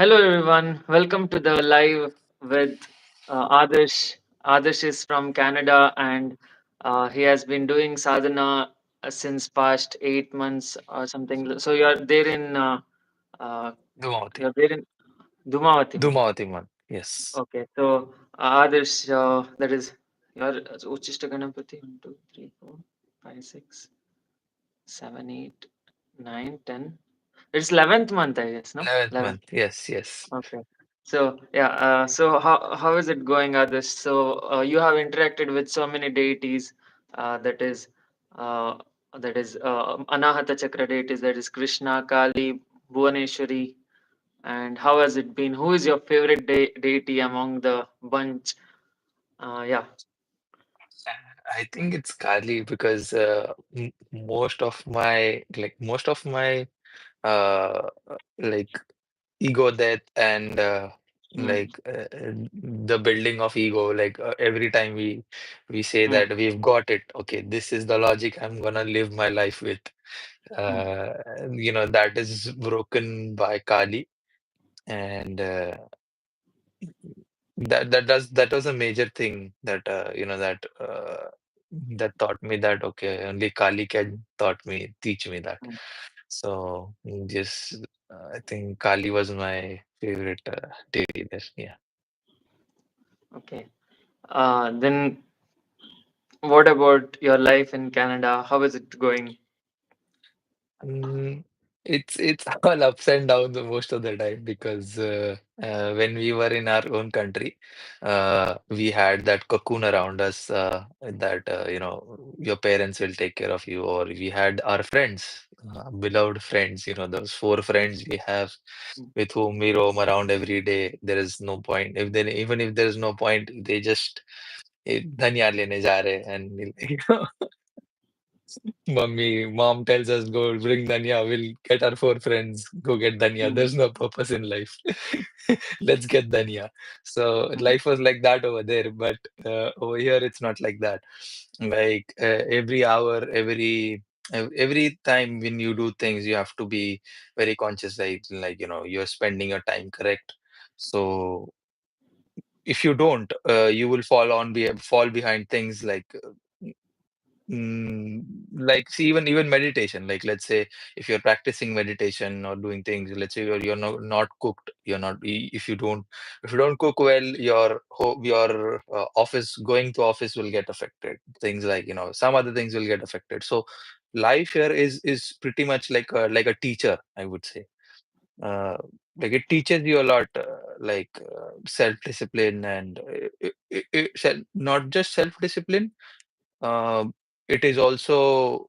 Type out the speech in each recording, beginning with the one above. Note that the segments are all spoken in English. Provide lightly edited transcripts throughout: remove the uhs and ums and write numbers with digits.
Hello, everyone. Welcome to the live with Adarsh. Adarsh is from Canada and he has been doing sadhana since past 8 months or something. So uh, Dhumavati. you're there in Dhumawati, man. Dhumavati man. Yes. Okay, so Adarsh, that is your Uchishta Ganapati. 1, 2, 3, 4, 5, 6, 7, 8, 9, 10. It's 11th month, I guess, no? 11th 11th. month. Yes, yes. Okay. So yeah, so how is it going, Adarsh? So you have interacted with so many deities, that is, uh, Anahata Chakra deities, that is Krishna, Kali, Bhuvaneshwari, and how has it been? Who is your favorite deity among the bunch? Yeah. I think it's Kali because most of my uh like ego death and Mm, the building of ego, every time we say mm, that we've got it, okay, this is the logic I'm gonna live my life with. mm, uh that is broken by Kali. And that was a major thing that that taught me that, okay, only Kali can teach me that. mm. So just I think Kali was my favorite deity there. Yeah. Okay. Then what about your life in Canada? How is it going? Mm, it's all ups and downs most of the time because when we were in our own country, we had that cocoon around us, that your parents will take care of you, or we had our friends, beloved friends, those four friends we have Mm, with whom we roam around every day. There is no point if they even if there is no point, they just धनिया लेने जा रहे हैं, and mom tells us, go bring Danya. We'll get our four friends, go get Danya. mm, There's no purpose in life. Let's get Danya. So mm, life was like that over there, but over here it's not like that. Like every hour, every time when you do things, you have to be very conscious. You're spending your time correct. So if you don't, you will fall behind things Mm, see, even meditation. Like, let's say if you're practicing meditation or doing things, let's say you're not cooked, you're not if you don't cook well, your office going to office will get affected. Things like some other things will get affected. So life here is pretty much like a teacher, I would say. Uh, like it teaches you a lot, self discipline and not just self discipline. um, it is also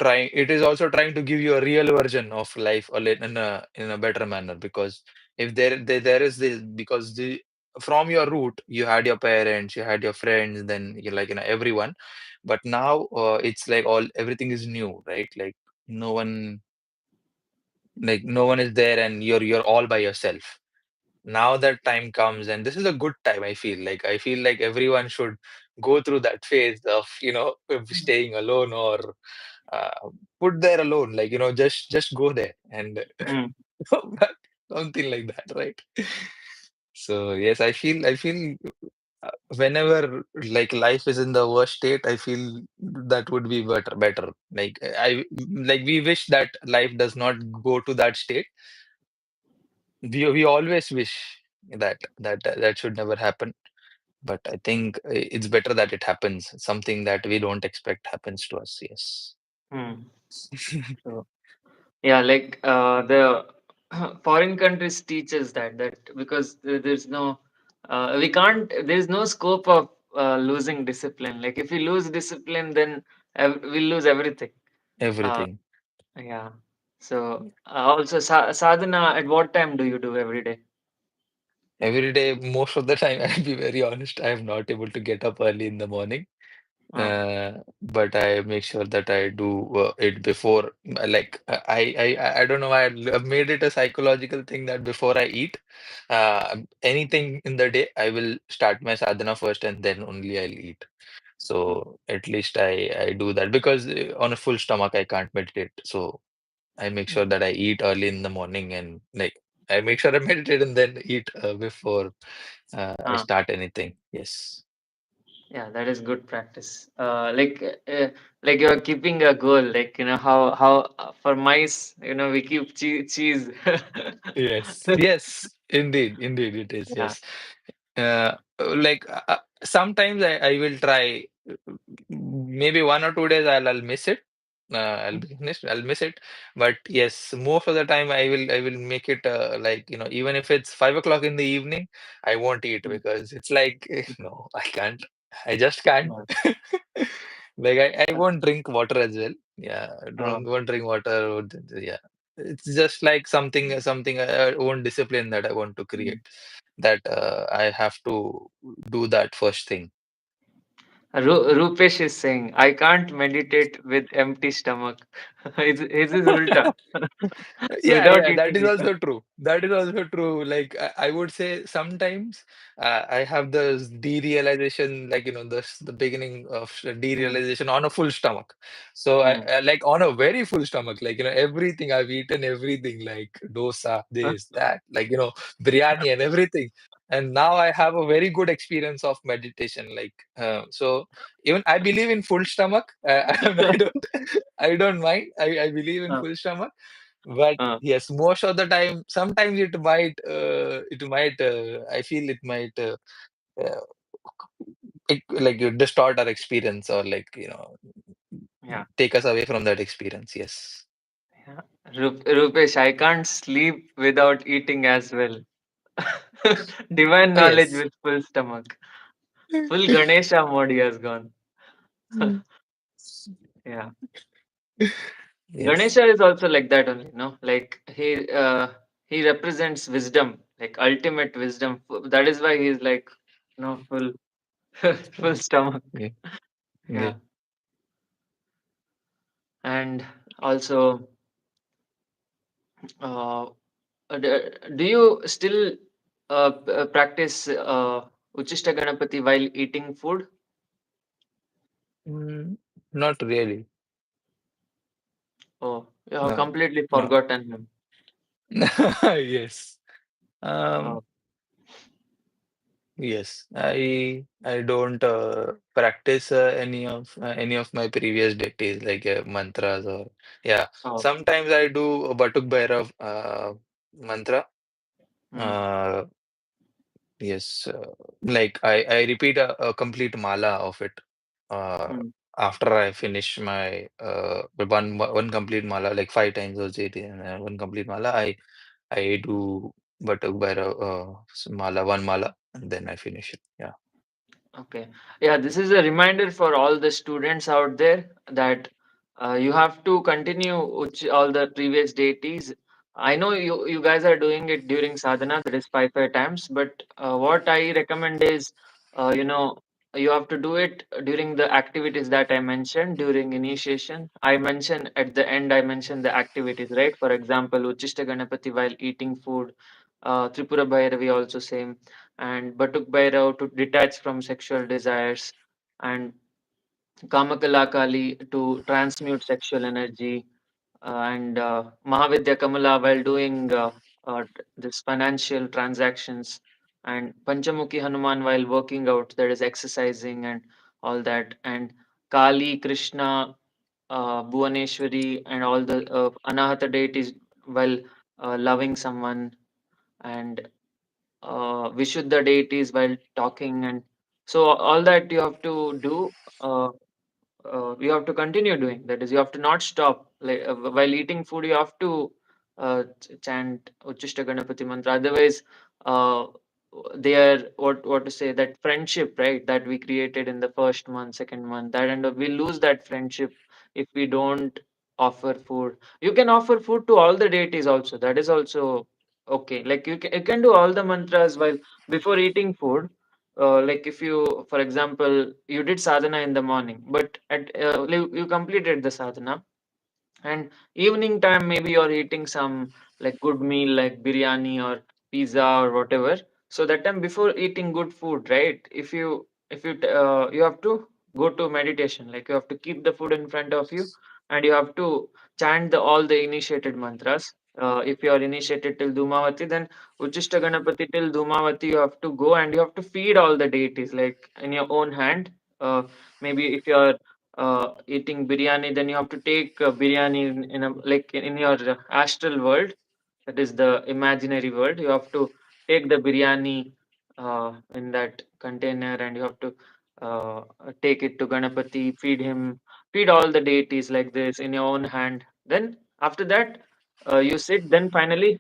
trying to give you a real version of life in a better manner, because if there is this, because from your root you had your parents, you had your friends, then you everyone, but now it's like all everything is new, right? No one no one is there, and you're all by yourself. Now that time comes, and this is a good time. I feel like everyone should go through that phase of of staying alone, or uh, put there alone, just go there and mm, come back, something like that, right? So yes, I feel whenever life is in the worst state, I feel that would be better. We wish that life does not go to that state. We always wish that should never happen, but I think it's better that it happens. Something that we don't expect happens to us. Yes. mm. So yeah, like the foreign countries teaches that because there's no we can't there's no scope of losing discipline. Like if we lose discipline, then we lose everything. Uh, Everything. yeah. So also sadhana. At what time do you do every day? Every day, most of the time, I'll be very honest, I am not able to get up early in the morning. Uh, But I make sure that I do it before. I don't know why I've made it a psychological thing that before I eat anything in the day, I will start my sadhana first, and then only I'll eat. mm, So at least I do that, because on a full stomach I can't meditate. So I make sure mm, that I eat early in the morning, and I make sure I meditate and then eat before I Ah, start anything. Yes. yeah, that is good practice. Like you are keeping a goal, like how for mice, we keep cheese. Yes. Yes. Indeed. Indeed, it is. Yeah. Yes. Like sometimes I will try. Maybe 1 or 2 days I'll miss it. I'll be honest, I'll miss it. But yes, most of the time I will make it like even if it's 5 o'clock in the evening, I won't eat Mm. because it's like no, I can't. I just can't. Uh, Like I won't drink water as well. Yeah, I uh, won't drink water. Yeah, it's just like something I won't discipline that I want to mm. create. That I have to do that first thing. Rupesh is saying, I can't meditate with empty stomach. His is ulta. Yeah, Without yeah, that eating, is he can. also true. That is also true. Like I would say sometimes I have the derealization, like the beginning of Mm, derealization on a full stomach. So mm. I like on a very full stomach, like everything I've eaten, everything like dosa, this, that, like biryani and everything. And now I have a very good experience of meditation. Like so, even I believe in full stomach. I don't mind. I believe in Uh, full stomach, but uh, yes, most of the time, sometimes I feel it might uh, like you distort our experience or like yeah. take us away from that experience. Yes. Yeah. Rupesh, I can't sleep without eating as well. Divine Oh, knowledge yes. with full stomach. Full Ganesha mode he has gone. Yeah. Yes. Ganesha is also like that only, no? Like he represents wisdom, like ultimate wisdom. That is why he's like, full full stomach. Yeah. Yeah. Yeah. And also, uh, do you still practice Uchishta Ganapati while eating food? Mm, not really. Oh, you have No. completely No. forgotten him. Yes. Um, Oh, Yes, I don't practice any of my previous deities like mantras or yeah. oh, Sometimes I do a Batuk Bhairav mantra. mm, Uh, yes, like I repeat a complete mala of it uh, mm. after I finish my one complete mala like 5 times or 8 and one complete mala. I do Batuk Bhairav mala one mala and then I finish it. Yeah. Okay. Yeah, this is a reminder for all the students out there that you have to continue all the previous deities. I know you guys are doing it during sadhana, that is five times, but what I recommend is, you know, you have to do it during the activities that I mentioned during initiation. I mentioned at the end, I mentioned the activities, right? For example, Uchishta Ganapati while eating food, Tripura Bhairavi also same, and Batuk Bhairav to detach from sexual desires, and Kamakalakali to transmute sexual energy, and Mahavidya Kamala while doing this financial transactions, and Panchamukhi Hanuman while working out, that is exercising and all that, and Kali, Krishna, Bhuvaneshwari, and all the Anahata deities while loving someone, and Vishuddha deities while talking, and so all that you have to do. You have to continue doing. That is, you have to not stop. Like while eating food, you have to chant Uchishta Ganapati mantra. Otherwise, uh, they are what to say, that friendship, right? That we created in the first month, second month. That end up we lose that friendship if we don't offer food. You can offer food to all the deities also. That is also okay. Like you can do all the mantras while before eating food. Like if you, for example, you did sadhana in the morning, but you completed the sadhana, and evening time maybe you're eating some like good meal like biryani or pizza or whatever. So that time before eating good food, right? You have to go to meditation. Like you have to keep the food in front of you, and you have to chant all the initiated mantras. If you are initiated till Dhumavati, then Uchishta Ganapati till Dhumavati, you have to go and you have to feed all the deities like in your own hand. Maybe if you are eating biryani, then you have to take biryani in a like in your astral world, that is the imaginary world. You have to take the biryani in that container, and you have to take it to Ganapati, feed him, feed all the deities like this in your own hand. Then after that, you sit. Then finally,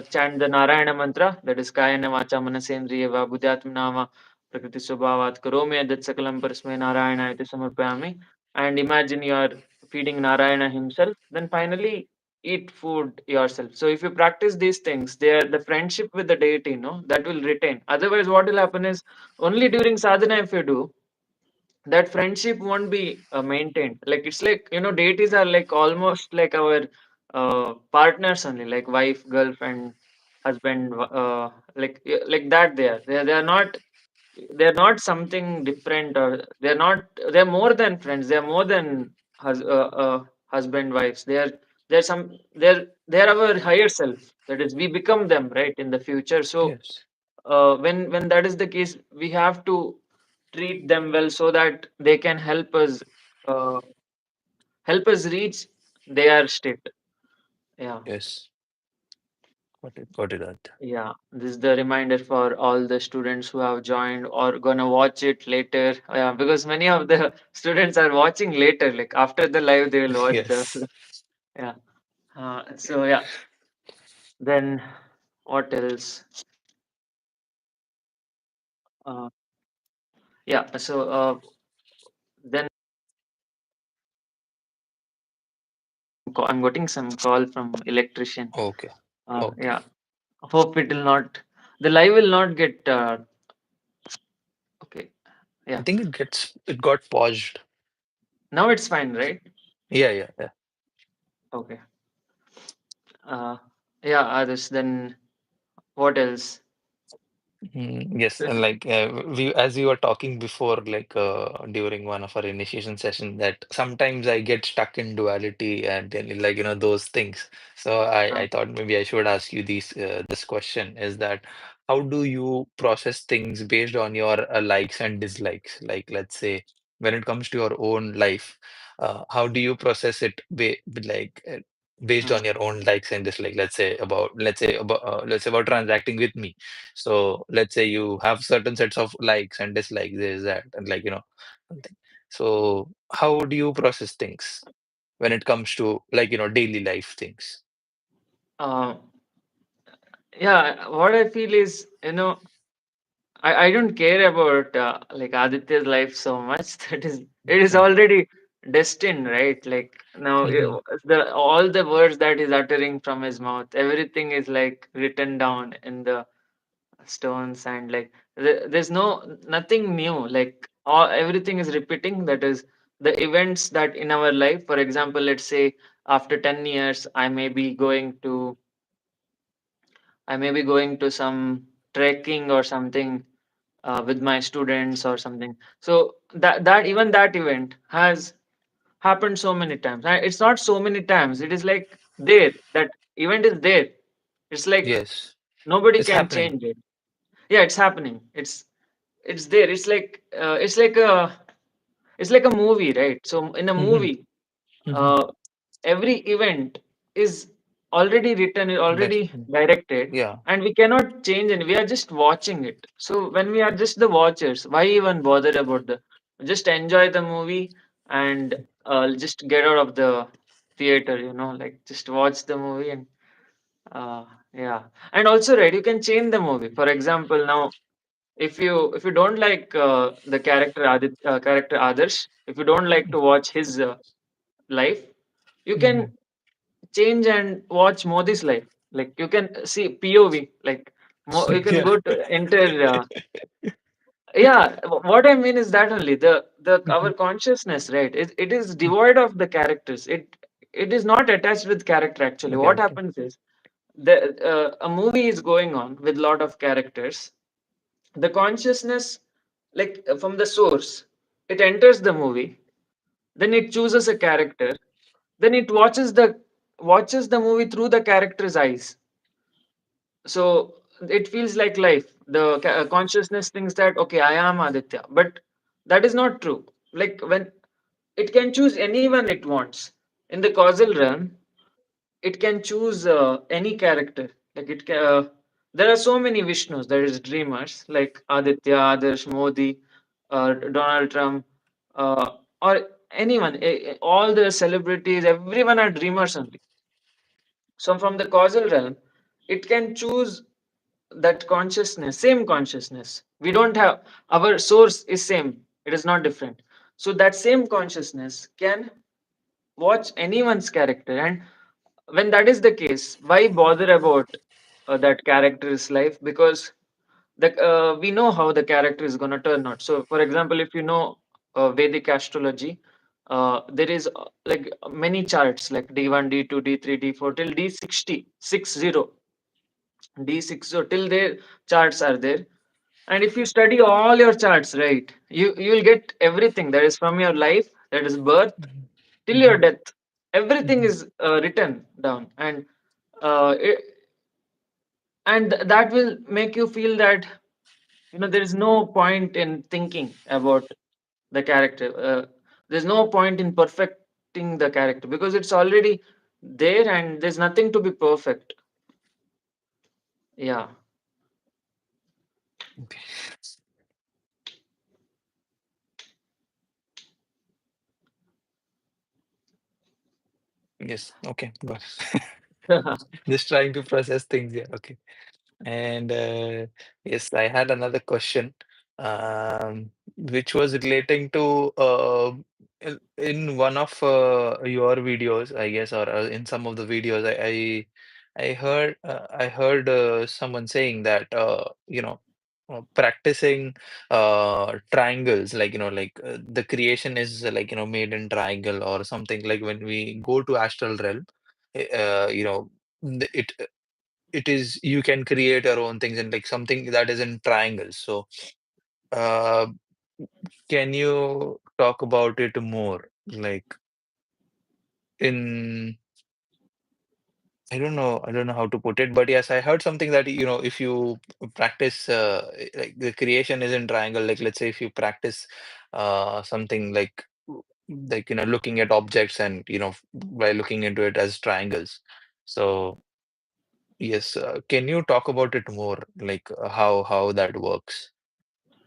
chant the Narayana mantra, that is Kayana Vacha Manasendriyava Buddhatmanama Prakriti Subhavat Karome Adat Sakalam Parasme Narayana Iti Samarpayami, and imagine you are feeding Narayana himself. Then finally, eat food yourself. So if you practice these things, they are the friendship with the deity, no, that will retain. Otherwise, what will happen is only during sadhana, if you do, that friendship won't be maintained. Like it's like, deities are like almost like our partners only, like wife, girlfriend, husband, like that. They are not, they're not something different, or they're more than friends, they're more than husband wives. They're our higher self, that is we become them, right, in the future. So Yes. when that is the case, we have to treat them well so that they can uh, help us reach their state. Yeah. Yes. Got it, that. Yeah, this is the reminder for all the students who have joined or gonna watch it later. Yeah, because many of the students are watching later, like after the live, they will watch the. Yes. Yeah. So yeah, then what else? Uh, yeah. So then I'm getting some call from electrician. Okay. Okay. Yeah. Hope it will not. The live will not get. Okay. I Yeah. think it got paused. Now it's fine, right? Yeah, yeah, yeah. Okay. Uh, yeah. Others. Then what else? Yes, and like as we were talking before, like during one of our initiation session, that sometimes I get stuck in duality and then like those things. So Uh, I thought maybe I should ask you this question is that how do you process things based on your likes and dislikes? Like let's say when it comes to your own life, how do you process it like based uh, on your own likes and dislikes? Let's say about transacting with me. So let's say you have certain sets of likes and dislikes, this, that, and something. So how do you process things when it comes to daily life things? uh, yeah. What I feel is, I don't care about like Aditya's life so much. It is Okay. already destined, right? Like now, Hmm. the all the words that he's uttering from his mouth, everything is like written down in the stones, and like there's nothing new. Like everything is repeating. That is the events that in our life. For example, let's say after 10 years, I may be going to some trekking or something with my students or something. So that even that event has happened so many times. It's not so many times. It is like there. That event is there. It's like Yes, nobody it's can happening. change it. Yeah, it's happening. It's there. It's like a movie, right? So in a Hmm. movie, Hmm. uh, every event is already written, That's already directed, yeah. and we cannot change it. We are just watching it. So when we are just the watchers, why even bother about the? Just enjoy the movie and just get out of the theater. Like just watch the movie and uh, yeah. And also, right, you can change the movie. For example, now if you don't like the character Adarsh, if you don't like to watch his life, you can Hmm. change and watch Modi's life. Like you can see POV. Like you can Yeah. go to enter. Yeah, what I mean is that only the Hmm. our consciousness, right? It is devoid of the characters. It is not attached with character. Actually, The what character. happens is a movie is going on with lot of characters. The consciousness, like from the source, it enters the movie. Then it chooses a character. Then it watches the watches the movie through the character's eyes. So it feels like life. The consciousness thinks that, okay, I am Aditya, but that is not true. Like when it can choose anyone it wants in the causal realm, it can choose any character. Like there are so many Vishnus. There is dreamers like Aditya, Adarsh, Modi, Donald Trump, or anyone. All the celebrities, everyone are dreamers only. So from the causal realm, it can choose that consciousness, same consciousness. We don't have, our source is same. It is not different. So that same consciousness can watch anyone's character. And when that is the case, why bother about that character's life? Because we know how the character is going to turn out. So for example, if you know Vedic astrology, there is like many charts like D1, D2, D3, D4 till D60, 60, D6, so till their charts are there. And if you study all your charts, right, you will get everything that is from your life, that is birth till your Mhm. death. Everything Mhm. is written down, and it, that will make you feel that there is no point in thinking about the character. There's no point in perfecting the character because it's already there, and there's nothing to be perfect. Yeah. Okay. Yes. Okay. Got it. Just trying to process things. Yeah. Okay. And yes, I had another question, which was relating to in one of your videos, I guess, or in some of the videos, I heard someone saying that practicing triangles, like like the creation is made in triangle or something. Like when we go to astral realm, it it is you can create your own things and like something that is in triangles. So, uh, can you talk about it more? Like in, I don't know how to put it, but yes, I heard something that if you practice like the creation is in triangle. Like let's say if you practice something like looking at objects and by looking into it as triangles. So yes, can you talk about it more? Like how that works?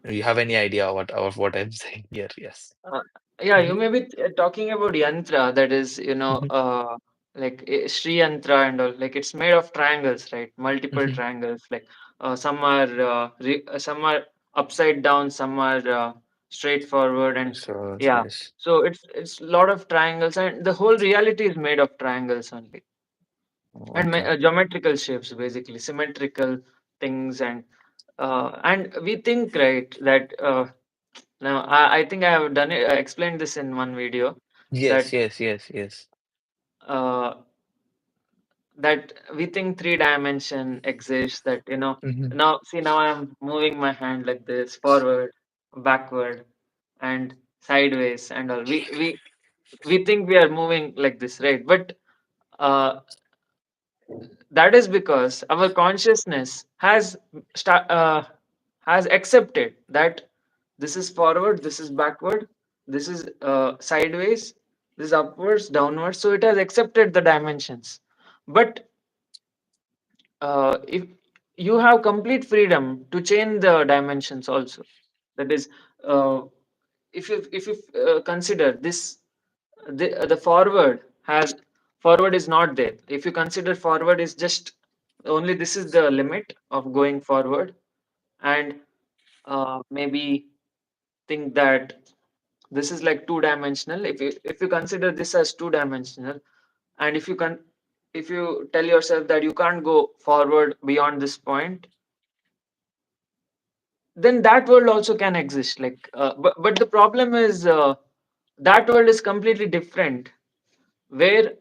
You have any idea of what I'm saying here? Yes. Uh, yeah, you Mhm. may be talking about yantra, that is, Mhm. like Sri yantra and all. Like it's made of triangles, right? Multiple Mhm. triangles. Like some are upside down, some are straightforward, and So yeah. yes. So it's a lot of triangles, and the whole reality is made of triangles only, and Okay. geometrical shapes, basically symmetrical things, and we think, right, that. Now, I think I have done it. I explained this in one video Yes, that yes, yes, yes. uh, that we think three dimension exists. That Mhm. now see, now I'm moving my hand like this, forward, backward, and sideways, and all. We think we are moving like this, right? But uh, that is because our consciousness has accepted that this is forward, this is backward, this is sideways, this is upwards, downwards. So it has accepted the dimensions. But if you have complete freedom to change the dimensions also, that is, uh, if you consider this, the forward is not there. If you consider forward is just only, this is the limit of going forward, and maybe think that this is like two dimensional. If you consider this as two dimensional, and if you tell yourself that you can't go forward beyond this point, then that world also can exist. Like but the problem is, that world is completely different, where,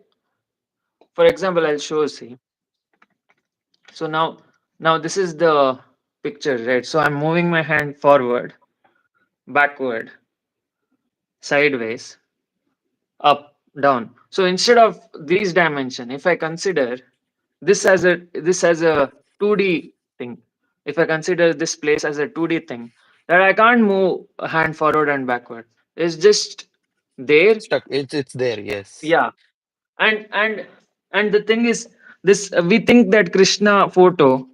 for example, I'll show, see. So now this is the picture, right? So I'm moving my hand forward, backward, sideways, up, down. So instead of these dimension, if I consider this as a 2D thing, if I consider this place as a 2D thing, that I can't move a hand forward and backward. It's just there. Stuck. It's there. Yes. Yeah. And the thing is, this we think that Krishna photo,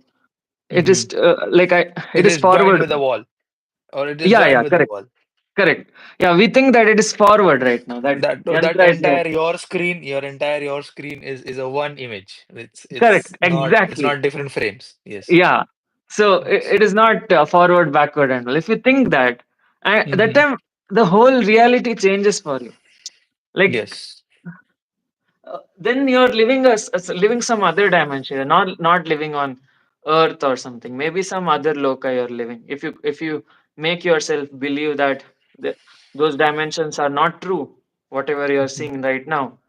it Hmm. is like I it It is is joined forward. with the wall, or it is Yeah, joined yeah, with the correct, wall. correct. Yeah, we think that it is forward right now, that That yantra is there. entire your screen is a one image. Correct, It's exactly. not different frames. Yes. Yeah. So Yes. it is not forward, backward, and all. If you think that, and that Hmm. time the whole reality changes for you. Like Yes. then you're living living some other dimension. You're not living on Earth or something. Maybe some other loka you're living. If you make yourself believe that those dimensions are not true, whatever you're Hmm. seeing right now,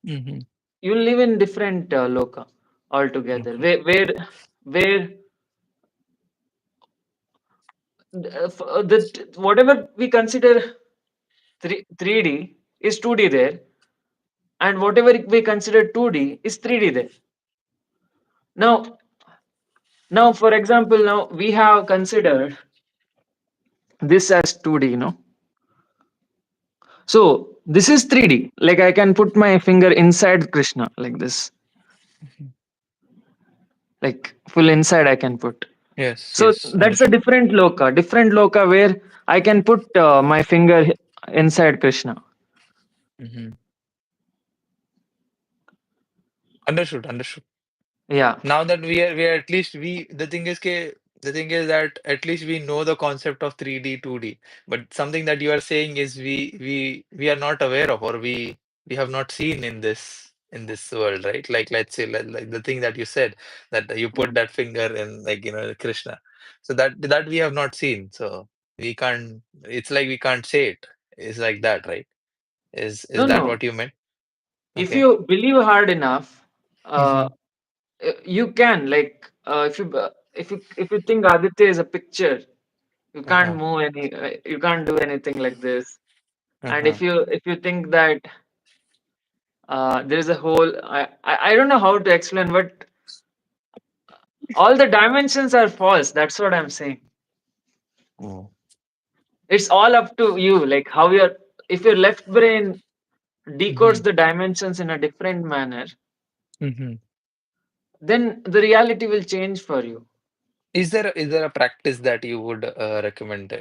Hmm. you live in different loka altogether. Okay. Where whatever we consider 3D is 2D there, and whatever we consider 2D is 3D there. Now now for example, now we have considered this as 2D, so this is 3D, like I can put my finger inside Krishna like this, Mhm. like full inside I can put. Yes. So Yes. that's a Understood. different loka where I can put my finger inside Krishna. Hmm. Understood. Understood. Yeah. Now that we are at least the thing is that at least we know the concept of 3D 2D, but something that you are saying is we are not aware of, or we have not seen in this world, right? Like let's say like the thing that you said, that you Yeah. put that finger in, like, Krishna, so that we have not seen, so we can't, it's like we can't say it. It's like that, right? Is No, that no. what you meant? If Okay. you believe hard enough, Hmm. you can, like, if you think Aditya is a picture, you can't Uh-huh. move you can't do anything like this. And Uh-huh. if you think that there is a whole, I don't know how to explain, but all the dimensions are false. That's what I'm saying. Mm. It's all up to you, like how your if your left brain decodes Mhm. the dimensions in a different manner, Mhm. then the reality will change for you. Is there a practice that you would recommend,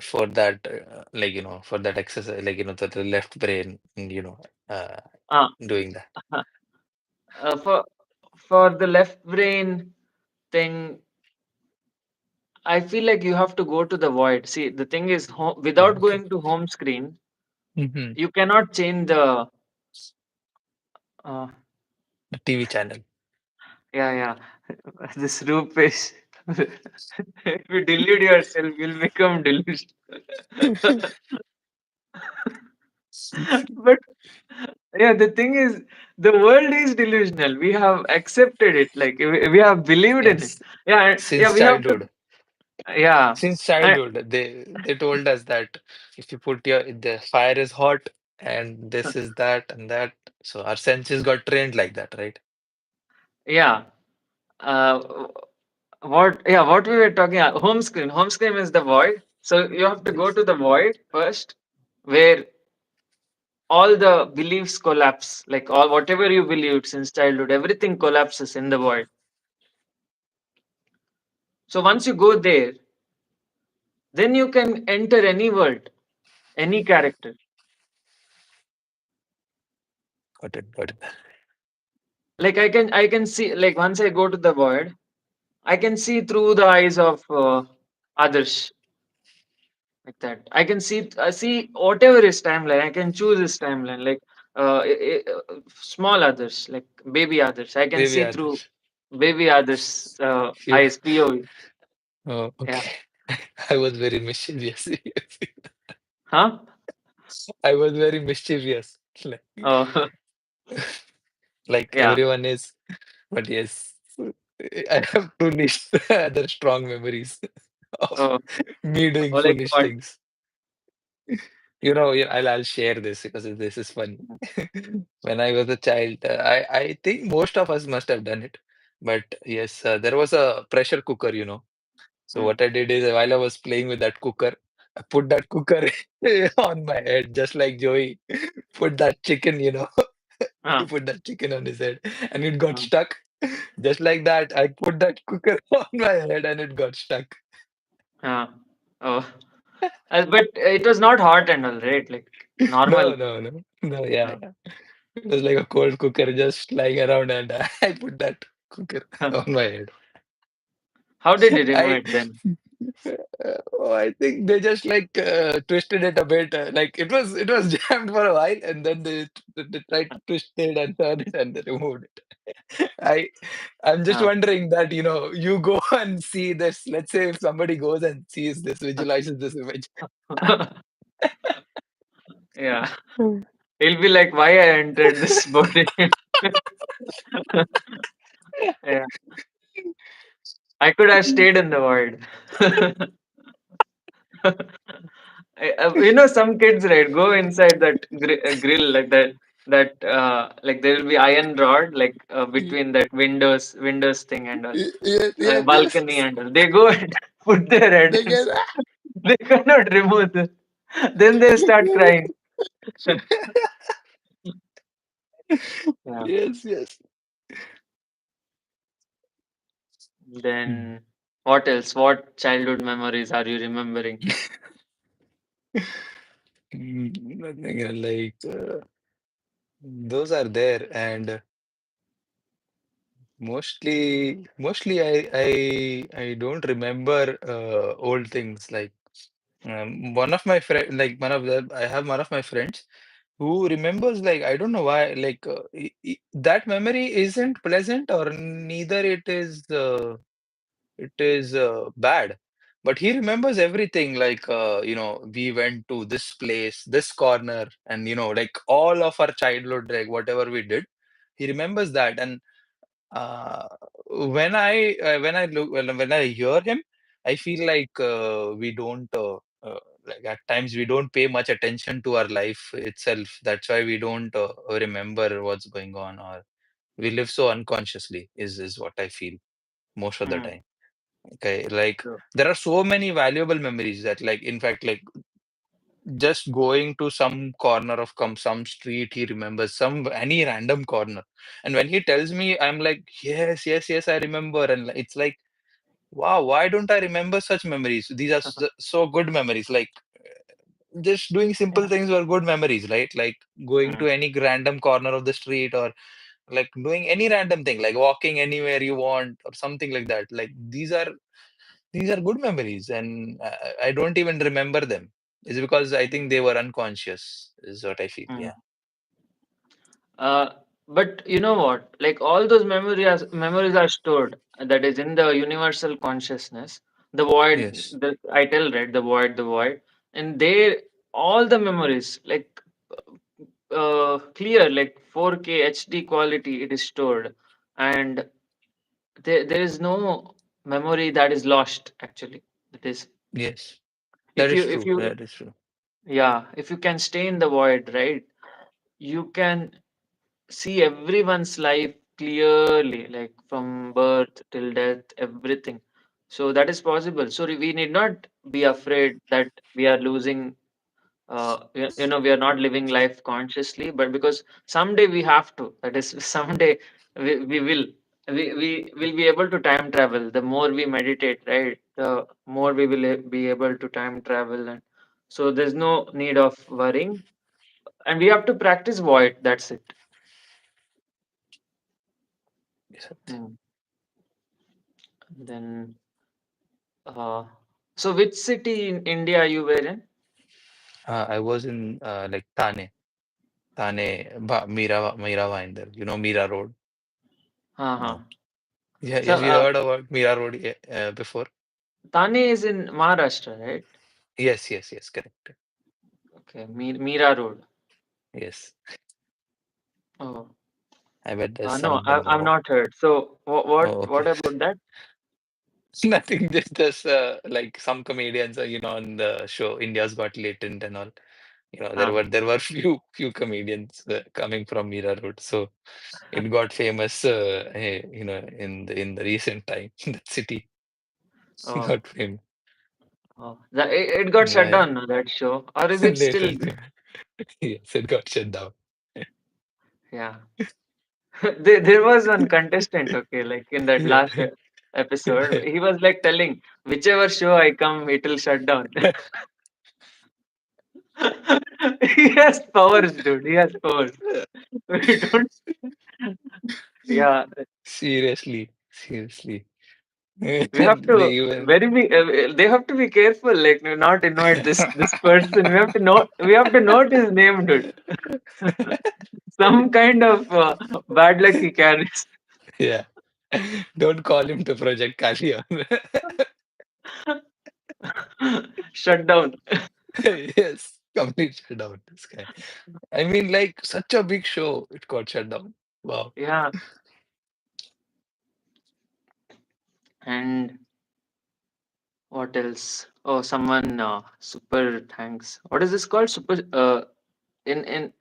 for that, for that exercise, the left brain, uh, doing that? for the left brain thing, I feel like you have to go to the void. See, the thing is, Oh, without okay. going to home screen, Hmm. you cannot change the. Uh, The TV channel. yeah, yeah. This Rupesh. If you delude yourself, you'll become delusional. But yeah, the thing is, the world is delusional. We have accepted it. Like we have believed in it. Yes, Yeah, yeah. since We have to. childhood. Yeah, Since and childhood, they told us that if you put the fire is hot and this is that and that, so our senses got trained like that, right? yeah. Uh, what? Yeah, what we were talking about. Home screen. Home screen is the void. So you have to go Yes. to the void first, where all the beliefs collapse. Like all whatever you believed since childhood, everything collapses in the void. So once you go there, then you can enter any world, any character. Got it. Got it. Like I can see, like once I go to the void, I can see through the eyes of others, like that. I see whatever is timeline. I can choose his timeline, like small others, like baby others. I can Maybe see through others. baby others You. eyes, POV. Oh, Yeah. okay. I was very mischievous. Huh? I was very mischievous. Like, Oh. like Yeah. everyone is. But yes, I have truly other strong memories of Oh, me doing oh, like foolish what? things. I'll share this because this is funny. When I was a child, I think most of us must have done it. But yes, there was a pressure cooker, So Mm. what I did is while I was playing with that cooker, I put that cooker on my head, just like Joey put that chicken, he Ah, put that chicken on his head and it got ah, stuck. Just like that, I put that cooker on my head and it got stuck. ah. Oh, but it was not hot and all, right? Like normal. No, no, no, no, yeah, Ah, yeah. It was like a cold cooker just lying around and I put that cooker huh. on my head. How did you remove I it then? oh, I think they just like twisted it a bit. Like it was jammed for a while, and then they tried to twist it and turn it, and they removed it. I'm just Ah. wondering that you go and see this. Let's say if somebody goes and sees this, visualizes this image. Yeah. He'll be like, why I entered this body? Yeah. I could have stayed in the void. Some kids, right, go inside that grill like that. Like there will be iron rod like between that windows thing and all, Yes, yes, yes. balcony and all. They go and put their head They get inside. They cannot remove this. Then they start crying. Yeah. yes, yes. Then what else? What childhood memories are you remembering? Nothing like those are there, and mostly I don't remember old things like one of my friend like one of the I have one of my friends who remembers like I don't know why like that memory isn't pleasant or neither it is bad, but he remembers everything like we went to this place, this corner, and like all of our childhood, like whatever we did, he remembers that. And uh, when I look when I hear him, I feel like we don't like at times we don't pay much attention to our life itself. That's why we don't remember what's going on, or we live so unconsciously. Is what I feel most of the Hmm. time. Okay, like True. there are so many valuable memories that, like, in fact, like just going to some corner of some street, he remembers some any random corner, and when he tells me, I'm like, yes, yes, yes, I remember, and it's like, wow, why don't I remember such memories? These are so good memories. Like just doing simple Yeah. things were good memories, right? Like going Hmm. to any random corner of the street, or like doing any random thing, like walking anywhere you want, or something like that. Like these are good memories, and I don't even remember them. It's because I think they were unconscious, is what I feel. Hmm. Yeah. Uh, but you know what? Like all those memories are stored. That is in the universal consciousness. The void, Yes. the I tell right, the void, and they all the memories like clear, like 4K HD quality. It is stored, and there is no memory that is lost. Actually, that is Yes. That if is you true. That is true. yeah, if you can stay in the void, right? You can see everyone's life clearly, like from birth till death, everything. So that is possible. So we need not be afraid that we are losing. We are not living life consciously, but because someday we have to. That is, someday we will. We will be able to time travel. The more we meditate, right, the more we will be able to time travel, and so there's no need of worrying. And we have to practice void. That's it. Yes. Hmm. Then, uh, so which city in India you were in? I was in like Mira Vinder. Mira Road. Uh-huh. No. Yeah. So, Have you heard about Mira Road before? Thane is in Maharashtra, right? Yes. Yes. Yes. Correct. Okay, Mira Road. Yes. Oh, I bet there's no, something I've wrong. not heard. So, Oh, what okay. about that? Nothing. Just like some comedians, on the show India's Got Latent and all. Huh. there were few comedians coming from Mira Road, so it got famous. In the recent time, that city Oh, got famous. it got shut Yeah, down, no, that show, or is it still later, going? yes, it got shut down. Yeah. There was one contestant, okay, like in that Yeah. last episode, he was like telling, whichever show I come, it will shut down. He has powers, dude. He has powers. We don't. Yeah, Seriously. we have And to they even they have to be careful, like not invite this person. We have to know. We have to note his name, dude. Some kind of bad luck he carries. yeah. Don't call him to Project Kalia. Shut down. Yes, complete shutdown. This guy. I mean, like such a big show, it got shut down. Wow. Yeah, and what else? Oh, someone super thanks. What is this called? Super in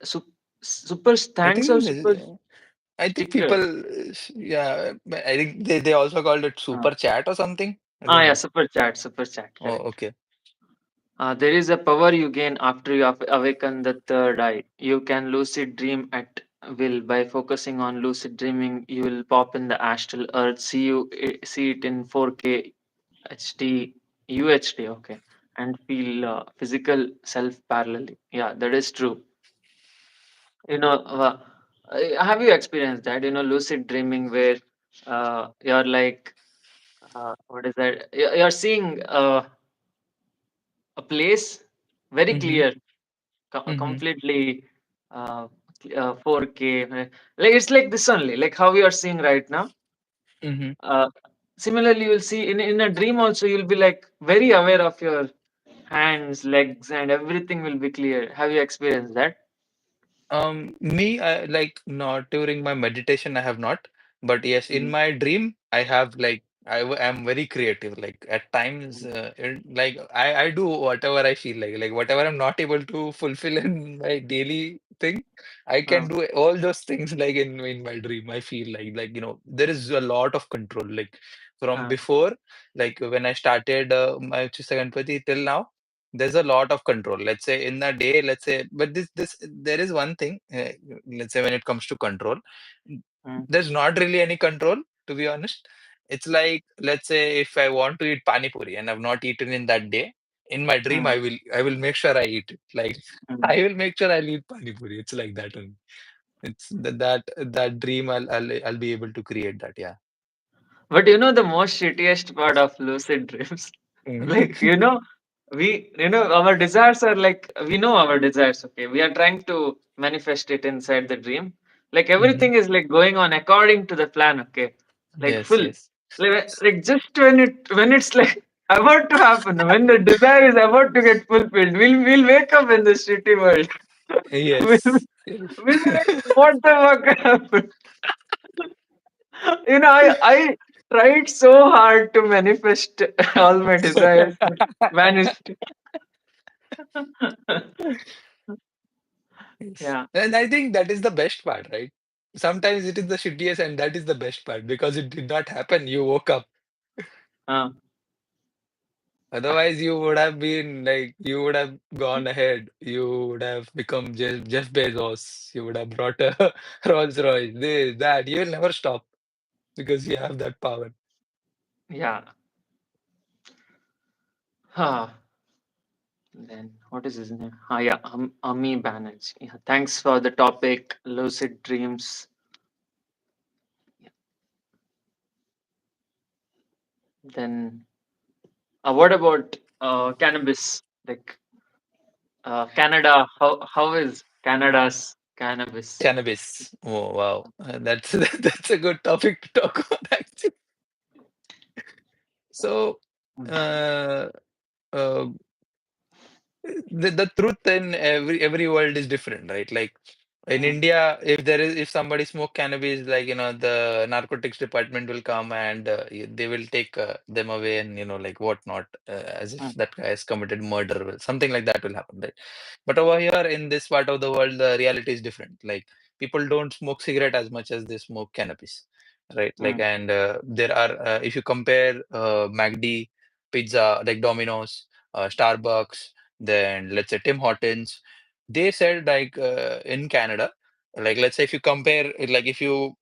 super I thanks or think super I think sticker? people, yeah, I think they also called it Uh, super chat or something. I don't yeah, know. super chat, super chat. Oh, Correct. okay. There is a power you gain after you awaken the third eye. You can lucid dream at will. By focusing on lucid dreaming, you will pop in the astral earth, see it in 4K HD, UHD, okay, and feel physical self parallelly. Yeah, that is true. You know, have you experienced that? Lucid dreaming where you're like, what is that? You're seeing a place very Mm-hmm. clear, Mm-hmm. completely 4K. Like it's like this only, like how we are seeing right now. Mm-hmm. Uh, Similarly, you'll see in a dream also, you'll be like very aware of your hands, legs, and everything will be clear. Have you experienced that? Me, I like not during my meditation, I have not, but yes, in Mm, my dream, I have like am very creative. Like at times, mm, like I do whatever I feel like whatever I'm not able to fulfill in my daily thing, I uh, can do all those things like in my dream. I feel like there is a lot of control. Like from uh, before, like when I started my Ganpati till now. There's a lot of control, let's say in a day, let's say, but this there is one thing, let's say when it comes to control, mm, there's not really any control, to be honest. It's like, let's say if I want to eat pani puri and I've not eaten in that day, in my dream mm, I will make sure I eat it, like mm. I will make sure I'll eat pani puri. It's like that only. It's that dream, I'll be able to create that, yeah. But the most shittiest part of lucid dreams, like our desires are like we know our desires. Okay, we are trying to manifest it inside the dream. Like Mhm. everything is like going on according to the plan. Okay, like Yes, full. yes. Like just when it's like about to happen, when the desire is about to get fulfilled, we'll wake up in this shitty world. we'll, Yes. we'll be like, what the fuck happened? I tried so hard to manifest all my desires, but vanished. Yes. Yeah. And I think that is the best part, right? Sometimes it is the shittiest, and that is the best part because it did not happen. You woke up. Uh, Otherwise, you would have been like, you would have gone ahead. You would have become Jeff Bezos. You would have brought a Rolls Royce, this, that. You will never stop because you have that power. yeah. Huh. Then what is his name? Yeah, Ami Banerjee. Yeah, thanks for the topic, lucid dreams. Then what about cannabis? Like Canada, how is Canada's cannabis? Cannabis. Oh, wow. That's that's a good topic to talk about, actually. So, Mm, uh, uh, the truth in every world is different, right? Like In mm, India, if somebody smoke cannabis, like the narcotics department will come and they will take them away and like whatnot, as if mm, that guy has committed murder, something like that will happen, right? But over here in this part of the world, the reality is different. Like people don't smoke cigarette as much as they smoke cannabis, right? Like mm, and there are if you compare McD, pizza like Domino's, Starbucks, then let's say Tim Hortons, they said like in Canada, like let's say if you compare like if you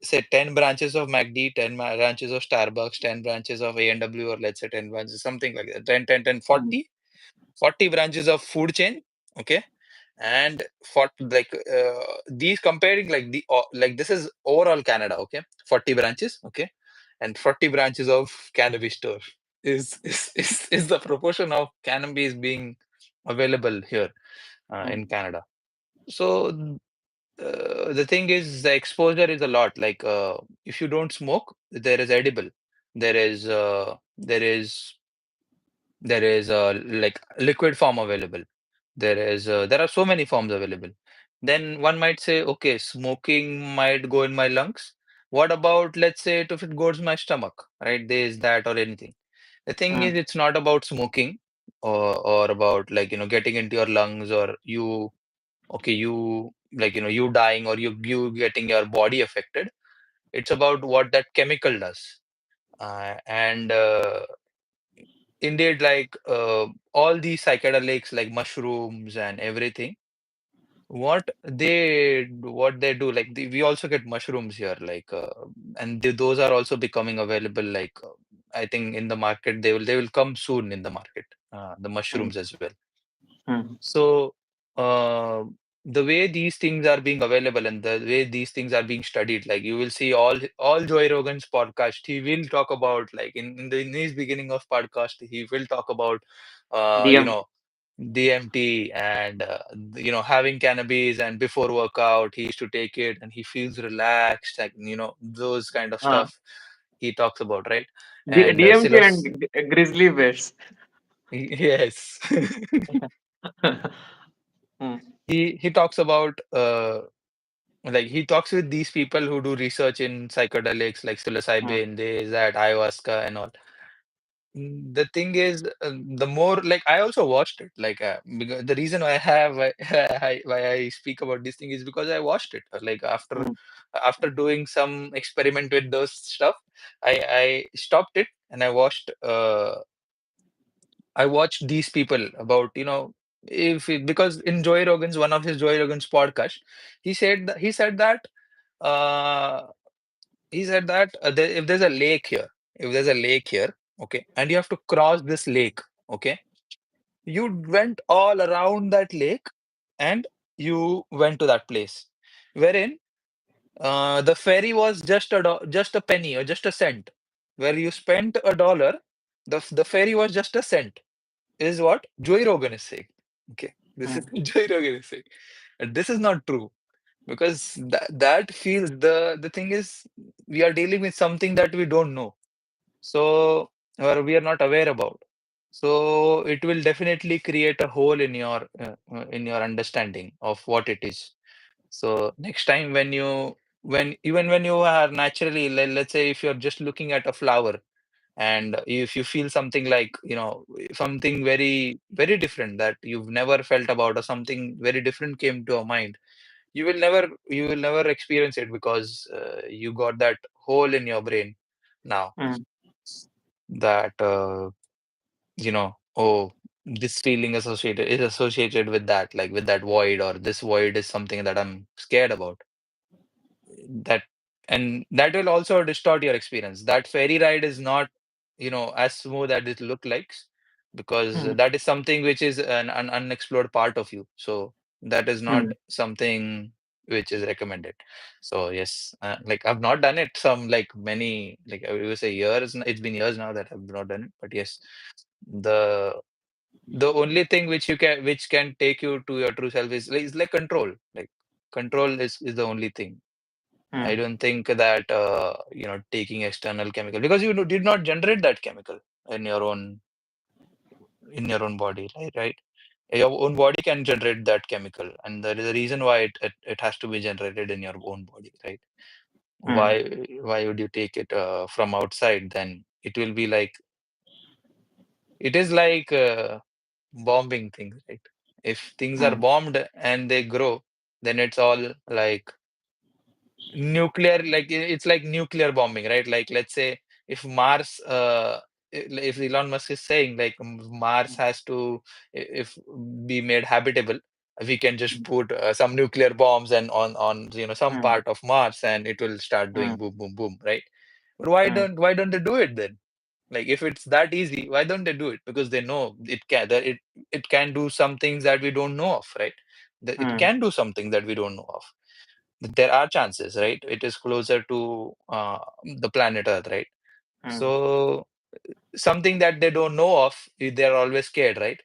say 10 branches of McD, 10 branches of Starbucks, 10 branches of A&W, or let's say 10 branches, something like that, 10, 10, 10, mm, 40 branches of food chain, okay? And for like these comparing like like this is overall Canada, okay? 40 branches, okay? And 40 branches of cannabis store is the proportion of cannabis being available here mm, in Canada. So the thing is, the exposure is a lot. Like if you don't smoke, there is edible, there is like liquid form available. There are so many forms available. Then one might say, okay, smoking might go in my lungs. What about, let's say, if it goes in my stomach, right? There is that or anything. The thing is, mm, it's not about smoking or about like getting into your lungs or you okay you like you dying or you getting your body affected. It's about what that chemical does. And indeed, like all these psychedelics like mushrooms and everything, what they do, like we also get mushrooms here, like and those are also becoming available, like I think in the market they will come soon in the market, the mm, mushrooms as well. mm, So, uh, the way these things are being available and the way these things are being studied, like you will see all Joy Rogan's podcast, he will talk about like in his beginning of podcast, he will talk about uh, you DMT. know, DMT and having cannabis and before workout, he used to take it and he feels relaxed, like those kind of Uh, stuff he talks about, right? And DMT and grizzly bears. yes. Mm, He talks about like he talks with these people who do research in psychedelics like mm, psilocybin, this, that, ayahuasca, and all. The thing is, the more like I also watched it. Like because the reason why I have why I speak about this thing is because I watched it. Like after mm, doing some experiment with those stuff, I stopped it and I watched these people about, because in one of his Joy Rogan's podcast, he said that uh, if there's a lake here, okay, and you have to cross this lake, okay, you went all around that lake and you went to that place, wherein the ferry was just a penny or just a cent, where you spent $1, the ferry was just a cent is what Joey Rogan is saying. Okay, this is mm, Joey Rogan is saying. And this is not true because that feels the thing is we are dealing with something that we don't know, so or we are not aware about. So it will definitely create a hole in your understanding of what it is. So next time when you are naturally, let's say if you're just looking at a flower and if you feel something like something very very different that you've never felt about or something very different came to your mind, you will never experience it because you got that hole in your brain now mm, that oh, this feeling associated with that, like with that void, or this void is something that I'm scared about. That and that will also distort your experience. That ferry ride is not as smooth as it look like, because mm, that is something which is an unexplored part of you, so that is not mm, something which is recommended. So yes, like I've not done it some like many, like I would say years, it's been years now that I've not done it, but yes, the the only thing which can take you to your true self is like control, like control is the only thing. I mm, don't think that taking external chemical, because you did not generate that chemical in your own body, right? Right. Your own body can generate that chemical, and there is a reason why it has to be generated in your own body, right? mm, Why would you take it from outside? Then it will be like, it is like bombing things, right? If things are mm, bombed and they grow, then it's all like nuclear, like it's like nuclear bombing, right? Like, let's say if Mars, if Elon Musk is saying like Mars has to, if be made habitable, we can just put some nuclear bombs and on some mm, part of Mars, and it will start mm, doing boom boom boom, right? But why don't they do it then? Like, if it's that easy, why don't they do it? Because they know it can do some things that we don't know of, right? That it mm, can do something that we don't know of. There are chances, right? It is closer to the planet Earth, right? mm, So something that they don't know of, they're always scared, right?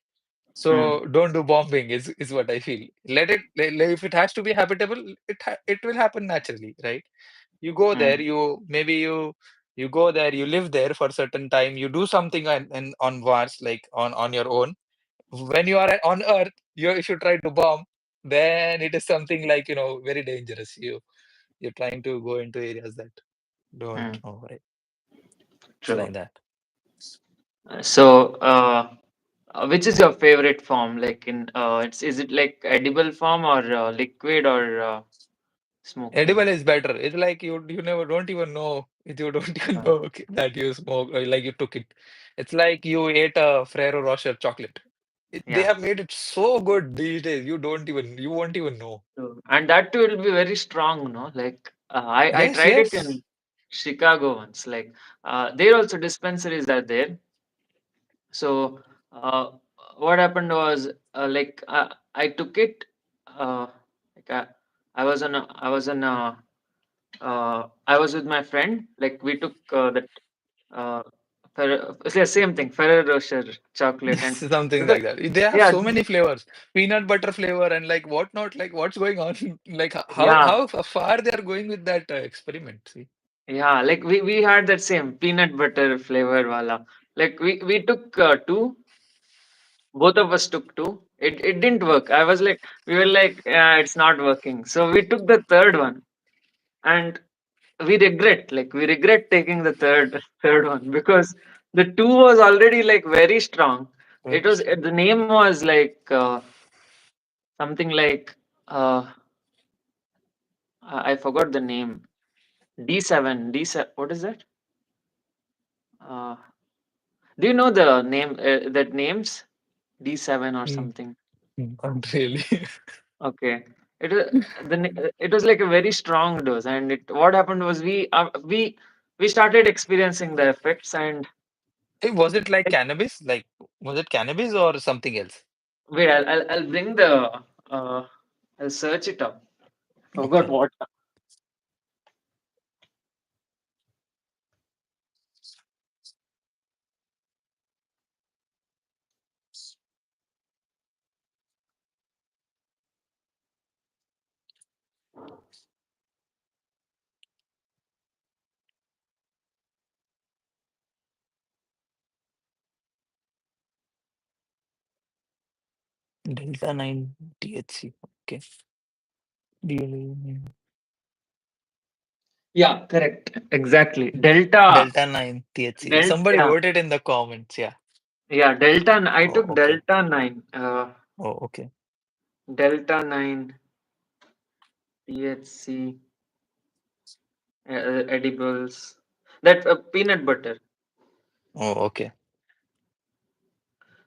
mm, So don't do bombing is what I feel. If it has to be habitable, it will happen naturally, right? You go there, mm, you go there, you live there for a certain time, you do something on Mars, like on your own. When you are on Earth, if you try to bomb, then it is something like, very dangerous. You're trying to go into areas that don't mm. know, right? It's True. like that. So, which is your favorite form? Like is it like edible form or liquid or smoking? Edible is better. It's like you never don't even know. You don't even Uh, know that you smoke, or like you took it. It's like you ate a Ferrero Rocher chocolate. They yeah. have made it so good these days. You won't even know. True. And that too will be very strong, no? Like I Yes, tried it yes. in Chicago once. Like there also dispensaries are there. So what happened was like I took it. Like I was on a I was with my friend. Like we took that uh, yeah, same thing, Ferrero Rocher chocolate, and Something because like that. They have yeah, so many flavors, peanut butter flavor and like whatnot. Like, what's going on? Like, yeah, how far they are going with that experiment? See, yeah, like we had that same peanut butter flavor wala. Like we took two, both of us took two. It didn't work. I was like, we were like, yeah, it's not working. So we took the third one, and we regret taking the third one because the two was already like very strong. It was the name was like something like I forgot the name. D7. What is that? Uh, do you know the name that names D7 or Mm, something? not really. Okay. It was it was like a very strong dose, and it what happened was we started experiencing the effects, and Hey, was it like like, cannabis? Like, was it cannabis or something else? wait, I'll bring the I'll search it up. Forgot Okay. what. Delta 9 THC. Okay. DLA. Yeah, correct. Exactly. Delta. Delta 9 THC. Delta. Somebody Yeah, wrote it in the comments. Yeah. yeah. I Oh, took okay. Delta 9. Oh, okay. Delta 9 THC edibles. That peanut butter. Oh, okay.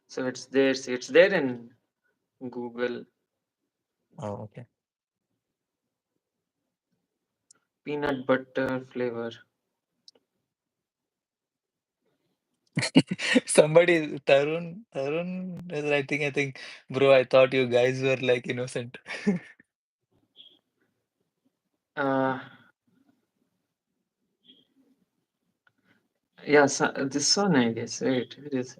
So it's there. See, it's there in Google. Oh, okay. Peanut butter flavor. Somebody, Tarun is writing, I think, bro, I thought you guys were like innocent. Uh, yeah, so, this one I guess. Wait, it is.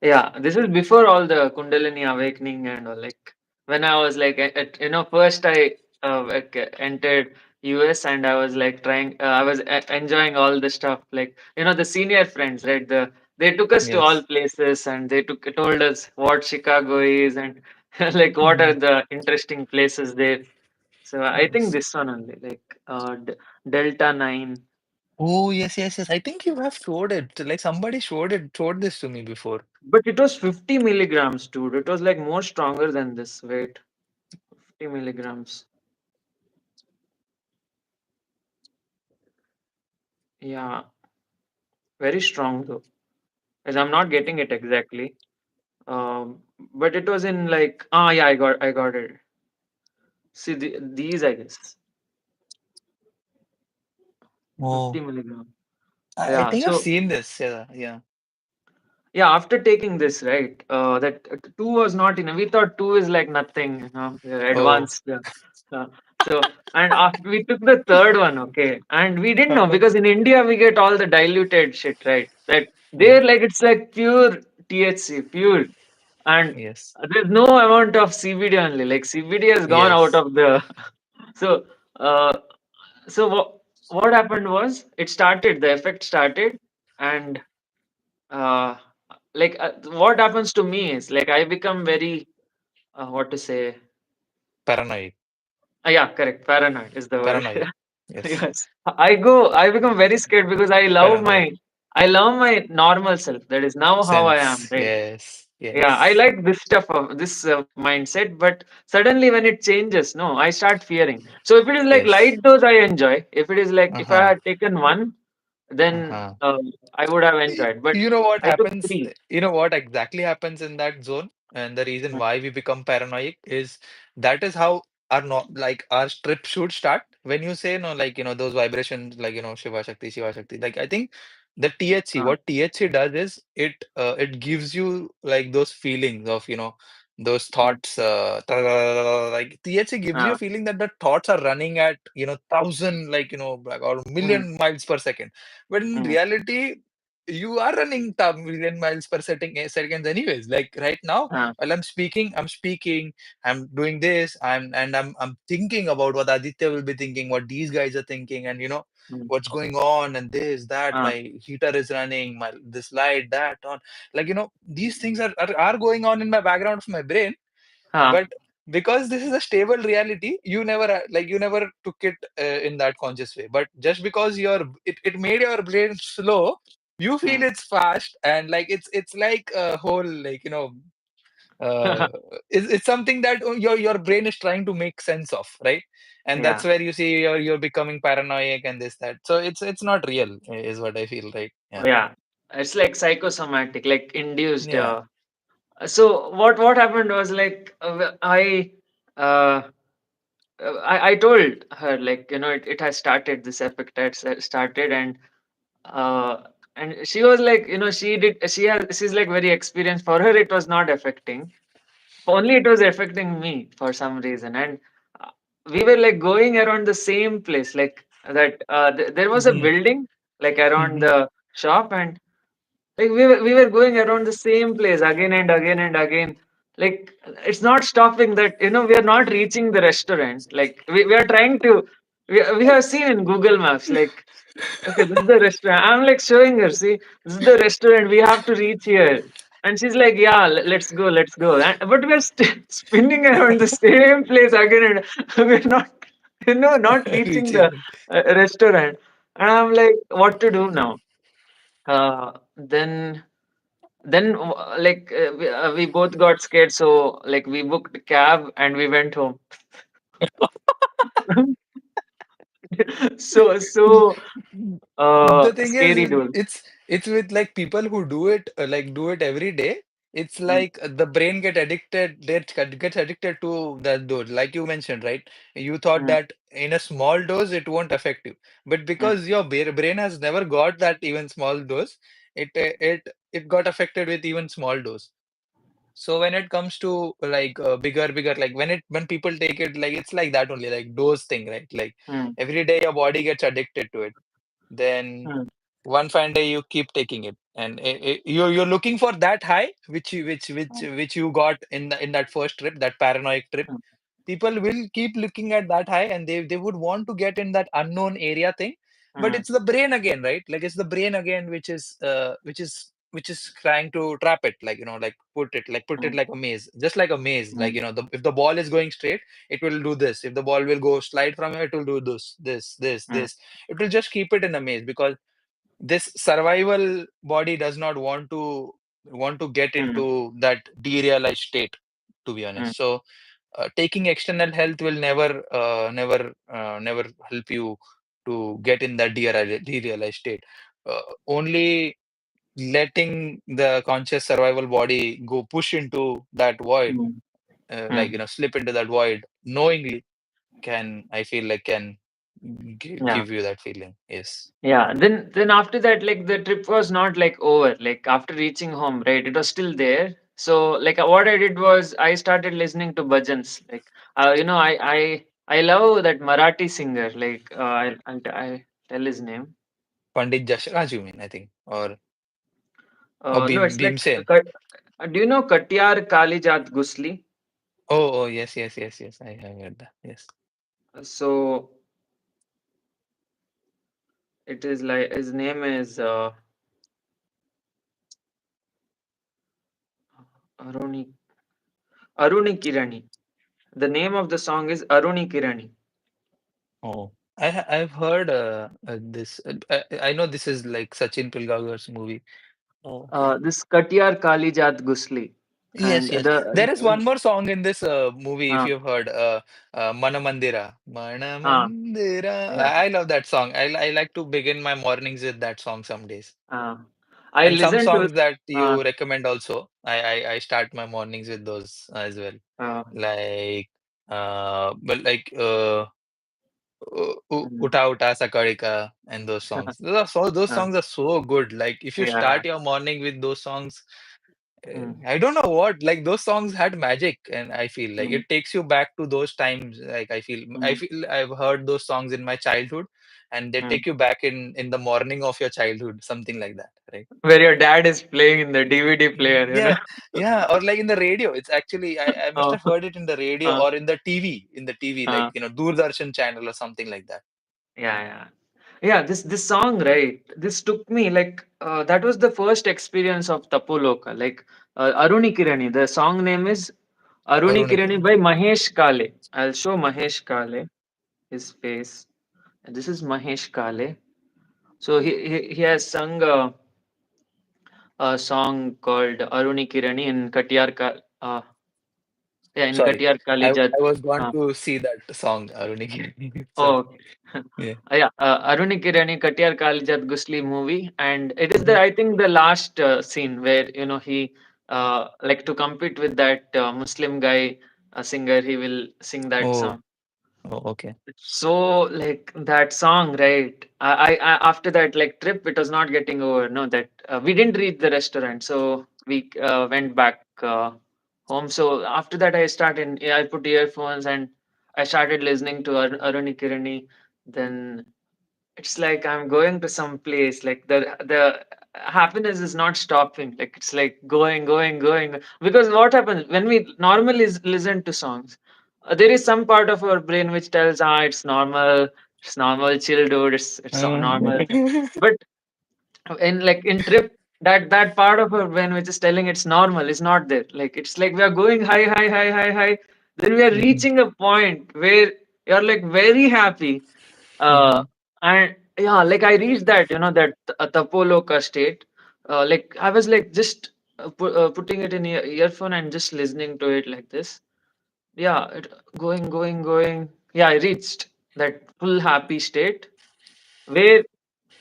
Yeah, this is before all the Kundalini awakening and all. Like when I was like, first I like, entered US, and I was like trying. I was enjoying all the stuff. Like, the senior friends, right? They took us to all Yes. places, and they told us what Chicago is, and like what are Mhm. the interesting places there. So I think Yes. this one only, like Delta 9. Oh, yes, yes, yes. I think you have showed it. Like somebody showed this to me before. But it was 50 milligrams, dude. It was like more stronger than this. Wait, 50 milligrams. Yeah, very strong though. As I'm not getting it exactly. But it was in like, yeah, I got it. See these, I guess, Oh, 50 milligram. I Yeah. think I've So seen this. Yeah, yeah. yeah, after taking this, right, that two was not enough. We thought two is like nothing, Oh. advanced. So, and after we took the third one, okay, and we didn't know because in India we get all the diluted shit, right? That Mm, there, like it's like pure THC, pure, and yes. there's no amount of CBD only. Like CBD has gone out Yes. of the. So, uh, so what happened was it started. The effect started, and uh, like what happens to me is like I become very what to say. Paranoid. Yeah, correct. Paranoid is the word. Paranoid. Yes. Yes, I become very scared because Paranoid. I love my normal self. That is now how I am, Sense. right? Yes. Yeah, I Yes. like this stuff of this mindset, but suddenly when it changes, no, I start fearing. So if it is like Yes. light dose, I enjoy. If it is like if I Uh-huh. had taken one, then Uh-huh. I would have enjoyed. But You know what I took happens? three. You know what exactly happens in that zone? And the reason Mm, why we become paranoid is that is how our no like our trip should start. When you say no, like those vibrations, like Shiva Shakti, Shiva Shakti. Like I think the THC, uh, what THC does is it gives you like those feelings of those mm, thoughts. Like THC gives you a uh, feeling that the thoughts are running at thousand like like or mm, million miles per second. But in mm, reality you are running million miles per seconds anyways. Like right now, uh, while I'm speaking, I'm doing this, I'm thinking about what Aditya will be thinking, what these guys are thinking, and mm, what's going on, and this, that, uh, my heater is running, my this light, that on. Like, these things are going on in my background of my brain, uh, but because this is a stable reality, you never took it in that conscious way. But just because it made your brain slow, you feel mm. it's fast, and like it's like a whole like uh, it's something that your brain is trying to make sense of, right? And that's Yeah, where you see you're becoming paranoid and this that. So it's not real, is what I feel, right? Yeah. yeah. It's like psychosomatic, like induced. Yeah. So what happened was like uh, I told her like it has started, this effect has started, uh and she was like she's like very experienced. For her it was not affecting, only it was affecting me for some reason. And uh, we were like going around the same place, like that there was a Hmm. building like around Hmm. the shop, and like we were going around the same place again and again and again. Like it's not stopping that we are not reaching the restaurant. Like we are trying to we have seen in Google Maps like, okay, this is the restaurant. I'm like showing her, see, this is the restaurant. We have to reach here. And she's like, yeah, let's go, let's go. But we're spinning around the same place again, and we're not, not reaching the Reaching. restaurant. And I'm like, what to do now? Then we both got scared, so like we booked a cab and we went home. So The thing scary, is, dude. it's with like people who do it every day. It's Mm, like the brain gets addicted to that dose. Like you mentioned, right? You thought mm, that in a small dose it won't affect you, but mm, because your brain has never got that even small dose, it got affected with even small dose. So when it comes to like bigger, like when people take it, like it's like that only, like dose thing, right? Like mm, every day your body gets addicted to it. Then mm, one fine day you keep taking it, and you're looking for that high which you got in that first trip, that paranoid trip. mm. people will keep looking at that high, and they would want to get in that unknown area thing. But mm, it's the brain again, right? Like it's the brain again which is trying to trap it, like like put it mm, like a maze, just like a maze. Like mm, if the ball is going straight, it will do this. If the ball will go slide from here, it will do mm, this. It will just keep it in a maze, because this survival body does not want to get mm, into that derealized state, to be mm, honest. So taking external health will never help you to get in that derealized state. Only letting the conscious survival body go push into that void, mm, like mm. slip into that void knowingly, I feel like can Yeah. give you that feeling. Yes. Yeah, then after that, like the trip was not like over. Like after reaching home, right? It was still there. So like what I did was I started listening to bhajans. Like I love that Marathi singer. Like I tell his name. Pandit Jashraj, you mean, I think, or No, it's like Bhimsen. do you know Katyar Kalijat Gusli? Oh, yes, yes, yes, yes. I have heard that. Yes. So it is like his name is Aruni Aruni Kirani. The name of the song is Aruni Kirani. Oh, I've heard this. I know this is like Sachin Pilgaokar's movie. Oh. This Katyar Kalijat Gusli. Yes, And yes. There is one more song in this movie, if uh, you've heard, Mana Mandira. Mana uh, Mandira. yeah, I love that song. I like to begin my mornings with that song some days. uh, I And some listened to songs that uh, you recommend also. I start my mornings with those as well. uh, Like, but like, mm, Uta Uta Sakarika and those songs. Those uh, songs are so good. Like if you yeah, start your morning with those songs, mm, I don't know what, like those songs had magic, and I feel like mm, it takes you back to those times. Like I mm, feel I've heard those songs in my childhood, and they mm. take you back in the morning of your childhood, something like that, right? Where your dad is playing in the DVD player, you know. Yeah, yeah, or like in the radio. It's actually I must Oh, have heard it in the radio uh, or in the TV, like uh, Doordarshan channel or something like that. yeah, yeah. Yeah, this song, right? This took me like that was the first experience of Tapoloka. Like Aruni Kirani. The song name is Aruni Kirani Arunikiran. by Mahesh Kale. I'll show Mahesh Kale his face. This is Mahesh Kale. So he has sung a song called Aruni Kirani in in Sorry, Katyar Kalijat. I was going Uh, to see that song, Arunikiran. Sorry. oh, okay. Yeah. Yeah, Aruni Kirani Katyar Kalijat Gusli movie, and it is Mhm. the I think the last scene where he like to compete with that Muslim guy singer. He will sing that Oh, song. oh, okay. So like that song, right? After that like trip, it was not getting over. No, that we didn't reach the restaurant, so we went back home. So after that, I started. Yeah, I put earphones and I started listening to Aruni Kirani. Then it's like I'm going to some place. Like the happiness is not stopping. Like it's like going, going, going. Because what happens when we normally listen to songs, there is some part of our brain which tells, it's normal, it's normal, chill, dude, it's so Uh, normal. But in trip, that part of our brain which is telling it's normal is not there. Like it's like we are going high, high, high, high, high. Then we are mhm, reaching a point where you're like very happy, uh, mhm, and yeah, like I reached that, that Tapoloka state. Like I was like just putting it in earphone and just listening to it like this. Yeah, going, going, going. Yeah, I reached that full happy state where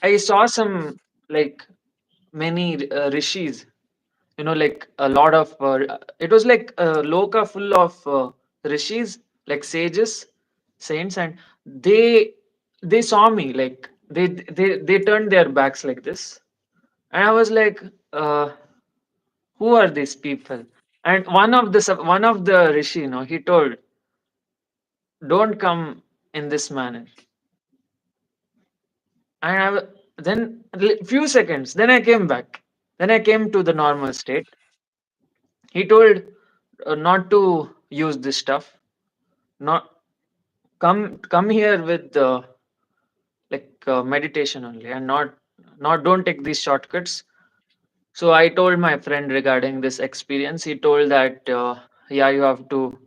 I saw some like many rishis. Like a lot of. It was like a loka full of rishis, like sages, saints, and they they saw me like they turned their backs like this, and I was like, who are these people? And one of the rishi, he told, don't come in this manner. And then few seconds, then I came back. Then I came to the normal state. He told not to use this stuff. not come here with meditation only, and not don't take these shortcuts. So I told my friend regarding this experience. He told that yeah, you have to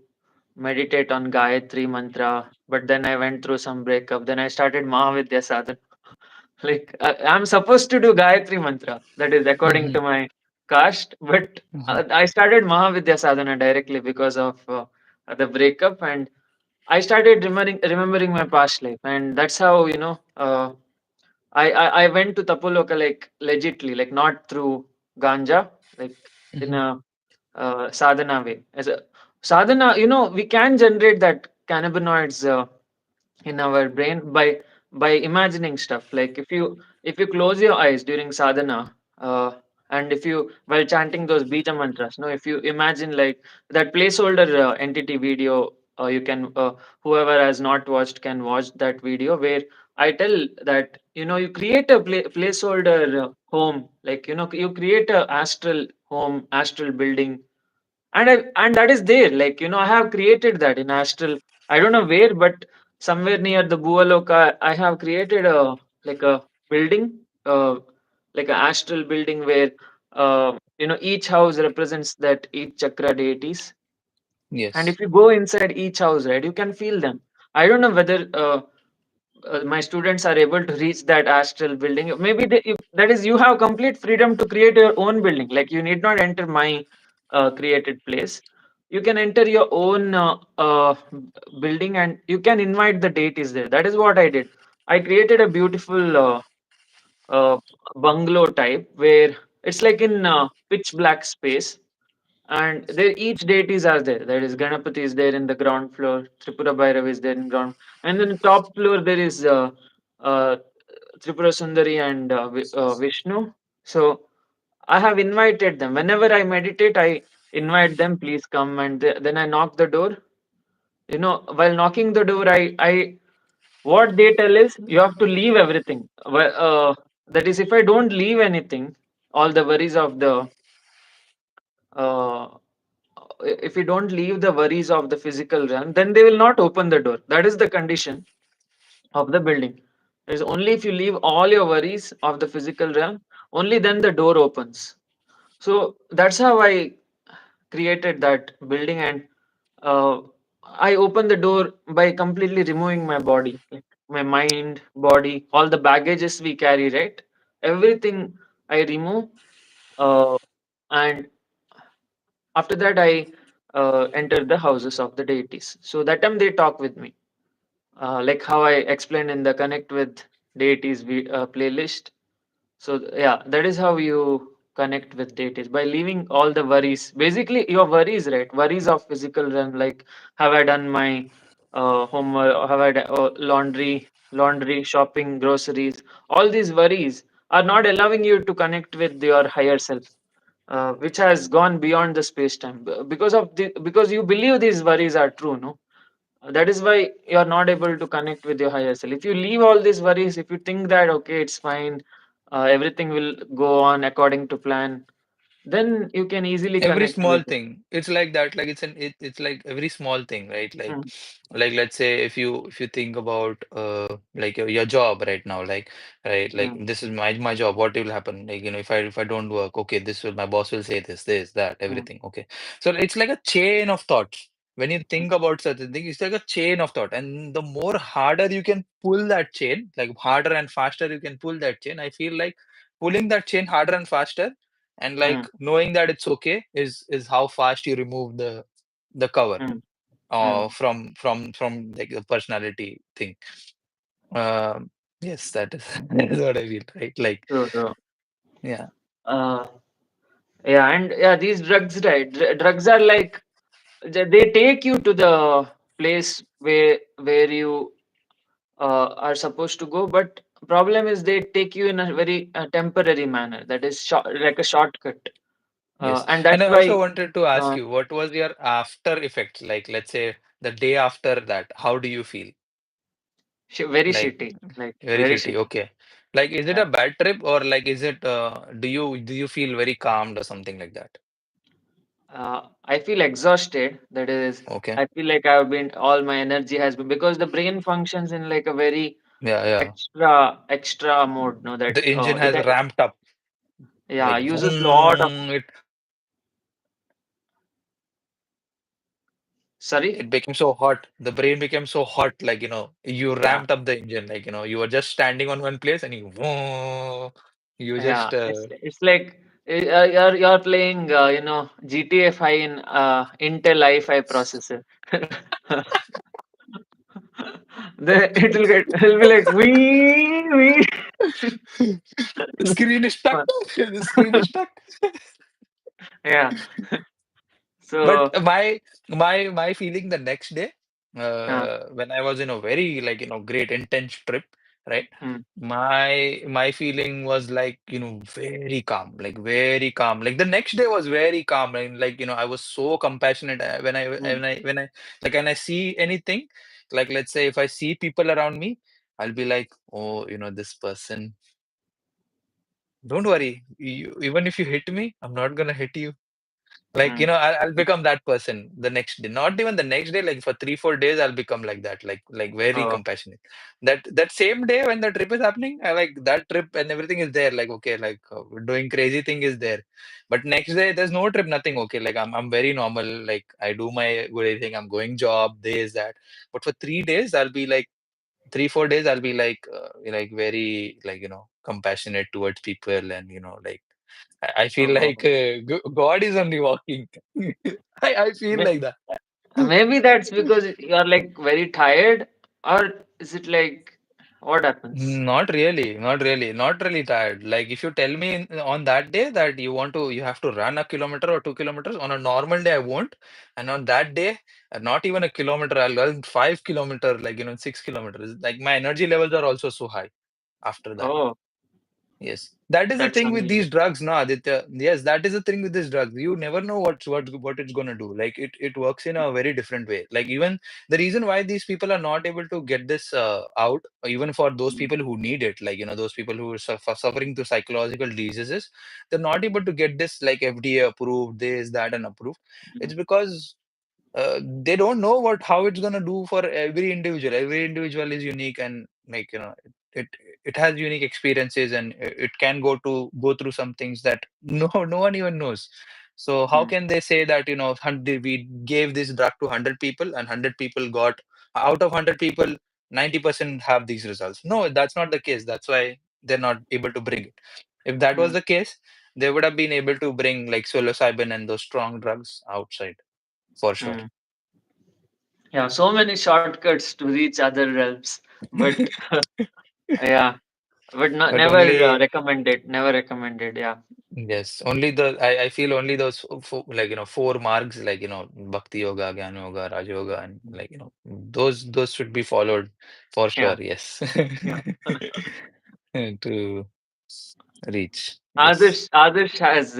meditate on Gayatri mantra. But then I went through some breakup, then I started Mahavidya sadhana. Like I'm supposed to do Gayatri mantra, that is according to my caste, but Mhm. I started Mahavidya sadhana directly because of the breakup. And I started remembering my past life, and that's how, I went to Tapoloka, like legitly, like not through ganja, like in Mhm. a sadhana way. As a sadhana, we can generate that cannabinoids in our brain by imagining stuff. Like if you close your eyes during sadhana, and if you while chanting those bija mantras, no, if you imagine like that placeholder entity video, you can whoever has not watched can watch that video where I tell that, you create a placeholder home, like, you create a astral home, astral building. And that is there, like, I have created that in astral. I don't know where, but somewhere near the Buvaloka, I have created a building, uh, like a astral building where each house represents that each chakra deities. And if Yes. you go inside each house, right, you can feel them. I don't know whether my students are able to reach that astral building. Maybe that is, you have complete freedom to create your own building. Like, you need not enter my created place. You can enter your own building, and you can invite the deities there. That is what I did. I created a beautiful uh, bungalow type where it's like in pitch black space, and there each deities are there. There is Ganapati is there in the ground floor, Tripura Bhairav is there in ground, and then top floor there is uh, Tripura Sundari and Vishnu. So I have invited them. Whenever I meditate, I invite them, please come, and then I knock the door. While knocking the door, I what they tell is you have to leave everything. That is, if I don't leave anything, all the worries of the uh, if you don't leave the worries of the physical realm, then they will not open the door. That is the condition of the building. It is only if you leave all your worries of the physical realm, only then the door opens. So that's how I created that building. And uh, I opened the door by completely removing my body, like my mind, body, all the baggages we carry, right? Everything I remove. Uh, and after that, I enter the houses of the deities. So that time they talk with me, like how I explained in the Connect with Deities playlist. So yeah, that is how you connect with deities, by leaving all the worries. Basically, your worries, right? Worries of physical realm, like have I done my homework, or have I done laundry, shopping, groceries. All these worries are not allowing you to connect with your higher self, which has gone beyond the space time, because you believe these worries are true, no. That is why you're not able to connect with your higher self. If you leave all these worries, if you think that okay, it's fine, everything will go on according to plan, then you can easily Every connect small with it. thing, it's like that, like it's like every small thing, right? Mm, Like let's say if you think about like your job right now, like right, like mm, this is my job, what will happen, like if I don't work, okay, this will, my boss will say this that mm, everything, okay. So it's like a chain of thoughts. When you mm, think about certain things, it's like a chain of thought, and the more harder you can pull that chain, like harder and faster you can pull that chain, I feel like pulling that chain harder and faster, and like mm, knowing that it's okay is how fast you remove the cover mm, mm. from like the personality thing. um yes, that is that is what I feel, right? Like, True, true. yeah. uh, yeah, and yeah, these drugs, right? Drugs are like, they take you to the place where you are supposed to go, but problem is they take you in a very temporary manner, that is like a shortcut. Yes, And and that's I why also wanted to ask uh, you, what was your after effects, like let's say the day after that, how do you feel? very Like, shitty, like very very shitty, shitty. okay. Like, is it Yeah. a bad trip, or like is it do you feel very calmed or something like that? I feel exhausted. That is, Okay. I feel like I've been all my energy has been, because the brain functions in like a very Yeah, yeah. extra mode. No, that The engine it has ramped up, yeah, like uses lot of, vroom, sorry. it became so hot. The brain became so hot, like, you Yeah, ramped up the engine, like, you were just standing on one place and you yeah. just It's like you're playing GTA 5 in Intel i5 processor. Then it'll be like we. the screen is stuck. The screen is stuck. Yeah. But So my feeling the next day, uh, when I was in a very, like, great intense trip, right? mm, My feeling was like, very calm, like very calm. Like the next day was very calm, and like, I was so compassionate mm, like when I see anything, like let's say if I see people around me, I'll be like, oh, this person, don't worry. Even if you hit me, I'm not gonna hit you. Like, mm. I'll become that person the next day. Not even the next day, like for 3, 4 days, I'll become like that, like very Oh, compassionate. That same day when the trip is happening, I like that trip and everything is there. Like, okay, like doing crazy thing is there. But next day, there's no trip, nothing. Okay, like I'm very normal. Like I do my good thing. I'm going job, this, that. But for 3 days, I'll be like 3, 4 days, I'll be like very like compassionate towards people, and like I feel like oh. God is only walking. I feel May- like that. Maybe that's because you're like very tired, or is it like what happens? Not really, not really, not really tired. Like if you tell me on that day that you have to run a kilometer or 2 kilometers, on a normal day I won't, and on that day, not even a kilometer, I'll run 5 kilometer, like 6 kilometers. Like my energy levels are also so high after that. Oh, Yes, that is the that's thing with unusual. these drugs, no, Aditya. Yes, that is the thing with these drugs. You never know what it's gonna do. Like it works in a very different way. Like even the reason why these people are not able to get this out, even for those Mm, people who need it, like those people who are suffering to psychological diseases, they're not able to get this like FDA approved, this, that, and approved. It's mm, because they don't know how it's gonna do for every individual. Every individual is unique, and like it it has unique experiences, and it can go through some things that no one even knows. So how mm, can they say that 100, we gave this drug to 100 people and 100 people got, out of 100 people 90% have these results? No, that's not the case. That's why they're not able to bring it. If that was mm, the case, they would have been able to bring like psilocybin and those strong drugs outside for sure. mm. Yeah, so many shortcuts to reach other realms, but yeah, but But never only, recommended. Never recommended. Yeah. yes, only I feel only those like four marks, like Bhakti Yoga, Jnana Yoga, Raja Yoga, and like those should be followed for sure. Yeah. Yes, Yeah. to reach. Yes. Adarsh has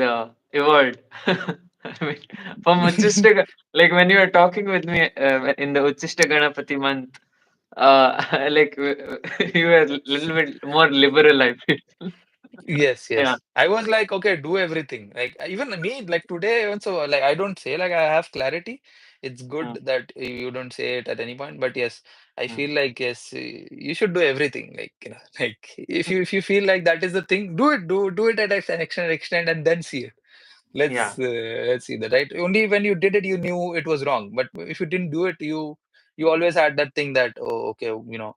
evolved. I mean, from Uchishta, like when you were talking with me in the Uchishta Ganapati month, like you were a little bit more liberal, I feel. Yes, Yeah. yes. I was like, okay, do everything. Like even me, like today also, like I don't say like I have clarity. It's Mm, good that you don't say it at any point. But yes, I mm, feel like yes, you should do everything. Like like if you feel like that is the thing, do it. Do it at an extent, and then see it. yeah. Let's see that, right? Only when you did it, you knew it was wrong. But if you didn't do it, you always had that thing that, oh, okay, oh,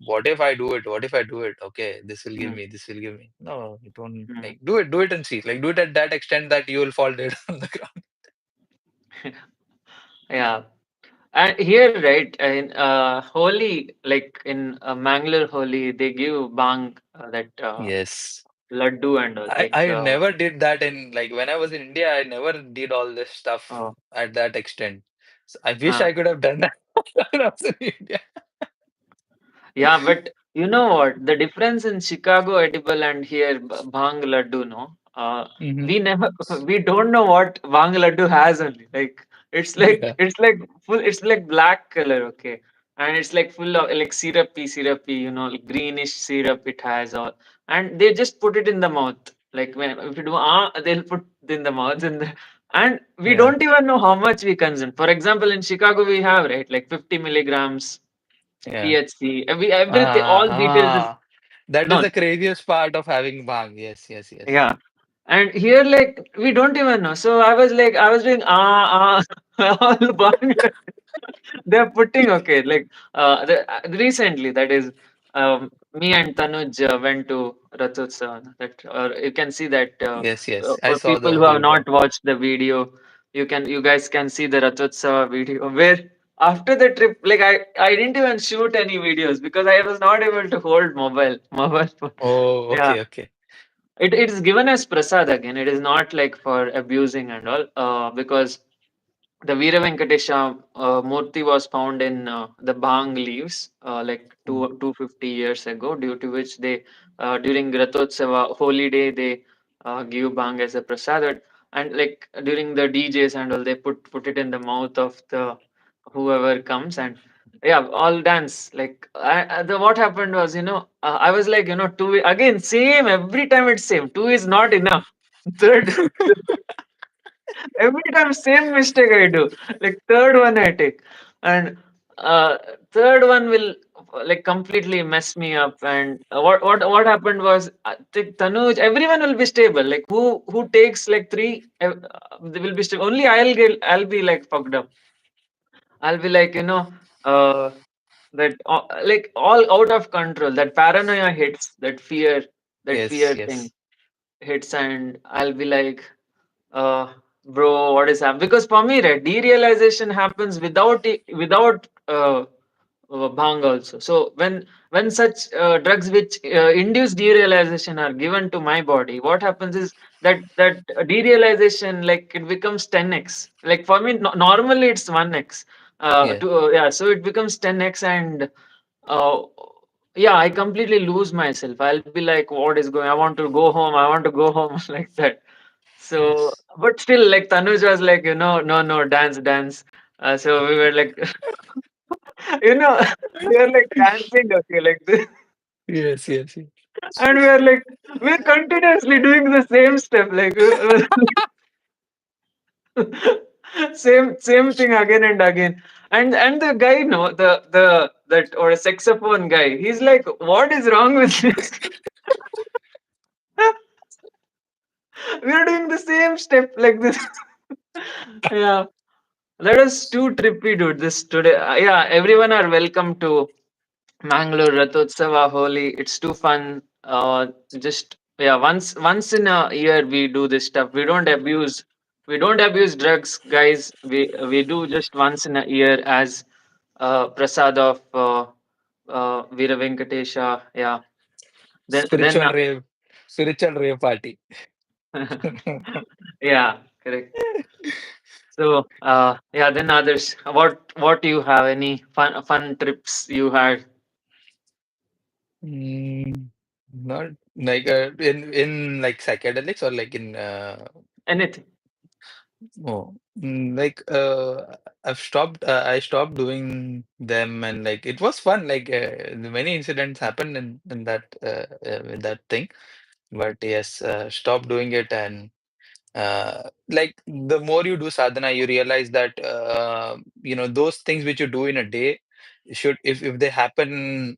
what if I do it? What if I do it? Okay, this will give Mm, me, this will give me. No, you don't, mm. like do it and see. Like do it at that extent that you will fall dead on the ground. Yeah. And here, right, in Holi, like in Mangalore Holi, they give bang, that Yes. laddu and all. I never did that in, like when I was in India, I never did all this stuff Oh, at that extent. So I wish uh, I could have done that when I was in India. yeah, but you know what? The difference in Chicago edible and here bhang laddu, no? Hmm. We never, we don't know what bhang laddu has only. Like Yeah. it's like full, it's like black color, okay, and it's like full of like syrupy, like greenish syrup it has all, and they just put it in the mouth. Like when if you do they'll put in the mouth, and we Yeah. don't even know how much we consume. For example, in Chicago, we have, right, like 50 milligrams Yeah. THC. Everything, all details is Ah, that is known. the craziest part of having bang. Yes, yes, yes. Yeah. And here, like, we don't even know. So I was like, I was doing all bang. They're putting, okay, like, recently, that is, me and Tanuj went to Rathotsav. That, or you can see that, Yes, yes. I for saw people the who have video. not watched the video, you guys can see the Rathotsav video where after the trip, like, I didn't even shoot any videos because I was not able to hold mobile phone. Oh, Yeah, okay, okay. it is given as prasad again. It is not like for abusing and all, because the Veera Venkatesha Murti was found in the Bhang leaves, like Mm. 250 years ago, due to which they, during Rathotsava, holy day, they give Bhang as a prasad. And like during the DJs and all, they put it in the mouth of the whoever comes, and yeah, all dance. Like, what happened was, I was like, two, again, same, every time it's same. Two is not enough. Third, every time same mistake I do. Like third one I take, and uh, third one will like completely mess me up. And what happened was, I think Tanuj, everyone will be stable. Like who takes like three, they will be stable. Only I'll be like fucked up. I'll be like, uh, that like all out of control. That paranoia hits. That Yes, fear thing yes. hits, and I'll be like, uh, bro, what is happening? Because for me, right, derealization happens without bhang also. So when such drugs which induce derealization are given to my body, what happens is that derealization, like, it becomes 10x. Like for me, normally it's 1x. Yeah. Yeah, so it becomes 10x, and uh, yeah, I completely lose myself. I'll be like, what is going? I want to go home. I want to go home, like that. So, Yes. but still, like Tanuj was like, no, no, dance, dance. So we were like, you know, we are like dancing, okay, like this, Yes, yes, yes. and we're continuously doing the same step, like same thing again and again. And the guy, no, the that or a saxophone guy, he's like, what is wrong with this? We are doing the same step like this. Yeah, that was too trippy, dude. This today, yeah, everyone are welcome to Mangalore Rathotsava Holi. It's too fun. Just, yeah, once in a year we do this stuff. We don't abuse drugs, guys. We do just once in a year as prasad of Veera Venkatesha. Yeah. Then Spiritual rave, spiritual rave party. yeah, correct. So yeah, then others. What you have, any fun trips you had? Mm, not like in like psychedelics or like in Anything? oh, like I stopped doing them, and like it was fun. Like many incidents happened in that with that thing, but yes, stopped doing it. And like the more you do sadhana, you realize that those things which you do in a day should, if they happen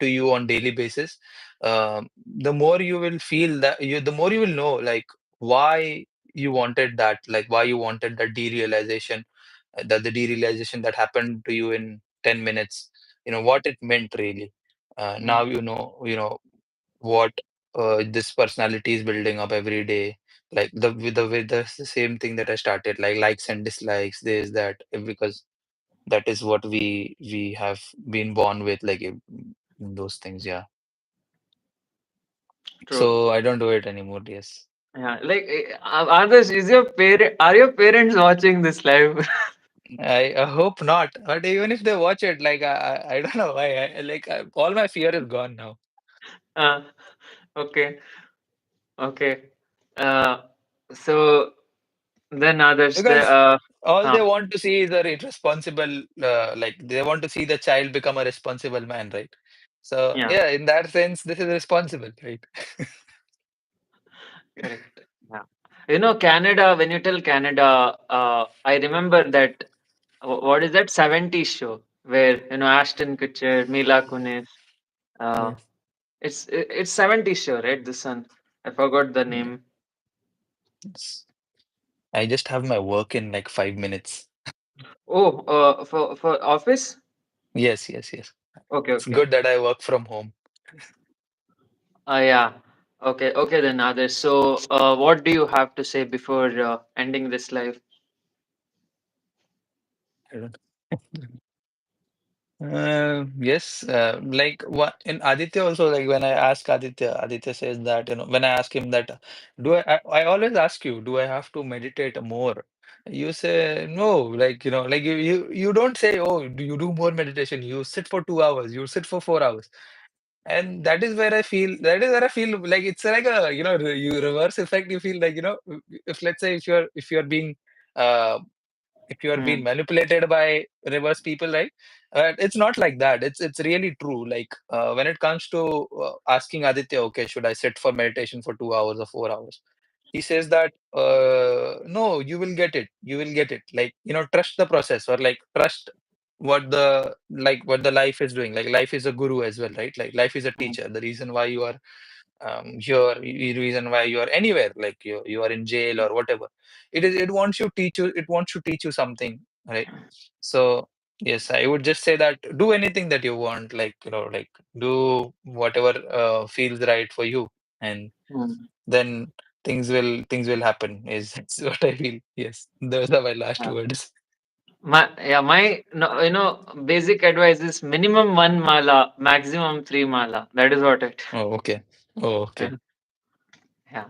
to you on daily basis, the more you will feel that the more you will know like why you wanted that, like why you wanted that derealization, that the derealization that happened to you in 10 minutes, what it meant really. Mm, Now what this personality is building up every day, like the same thing that I started, like likes and dislikes, this that, because that is what we have been born with, like those things, yeah. true. So I don't do it anymore, yes. Yeah, like, Adarsh, are your parents watching this live? I hope not, but even if they watch it, like I don't know why, all my fear is gone now. uh, okay, okay. Uh, so then Adarsh, Because all they uh, want to see is a responsible, like they want to see the child become a responsible man, right? So yeah, yeah, in that sense, this is responsible, right? correct. Yeah. Canada. When you tell Canada, I remember that. What is that 70s show where Ashton Kutcher, Mila Kunis. Uh, Yes. it's 70s show, right? The Sun. I forgot the Yeah. name. Yes. I just have my work in like 5 minutes. Oh, for office. Yes, yes, yes. Okay, It's okay. good that I work from home. Yeah. Okay, okay then, others. So, what do you have to say before ending this live? I don't yes, like what in Aditya also, like when I ask Aditya, Aditya says that, when I ask him that, I always ask you, do I have to meditate more? You say no, like, like you don't say, oh, do you do more meditation? You sit for 2 hours, you sit for 4 hours. And that is where I feel like it's like a, you reverse effect. You feel like, if let's say if you're being, uh, if you are being Hmm. manipulated by reverse people, right? It's not like that. It's really true. Like when it comes to asking Aditya, okay, should I sit for meditation for 2 hours or 4 hours? He says that no, you will get it. You will get it. Like trust the process, or like trust what the life is doing. Like life is a guru as well, right? Like life is a Hmm. teacher. The reason why you are here, the reason why you are anywhere, like you are in jail or whatever, it wants to teach you something, right? So yes, I would just say that do anything that you want, like like do whatever feels right for you, and Hmm. then things will happen, is that's what I feel. Yes, those are my last Yeah. words. My no, basic advice is minimum one mala, maximum three mala. That is what it. Oh, okay. Oh, Yeah. okay. Yeah.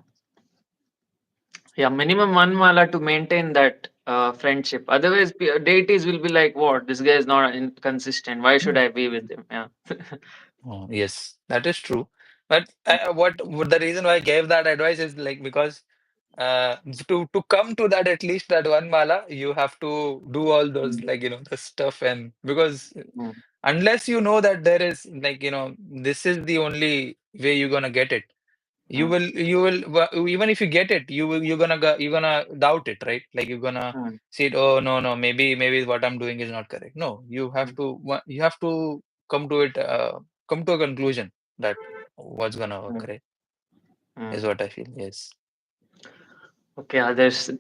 Yeah, minimum one mala to maintain that friendship. Otherwise, deities will be like, "What? This guy is not inconsistent. Why should I be with him?" Yeah. Oh, yes, that is true. But what the reason why I gave that advice is like because to come to that, at least that one mala, you have to do all those, Mm, like the stuff, and because mm, unless you know that there is, like this is the only way you're gonna get it, mm, even if you get it, you're gonna doubt it, right? Like you're gonna mm, say it, oh no, no, maybe what I'm doing is not correct. No, mm, you have to come to it, come to a conclusion that what's gonna work, mm, right? Is mm. what I feel. Yes. Okay, others,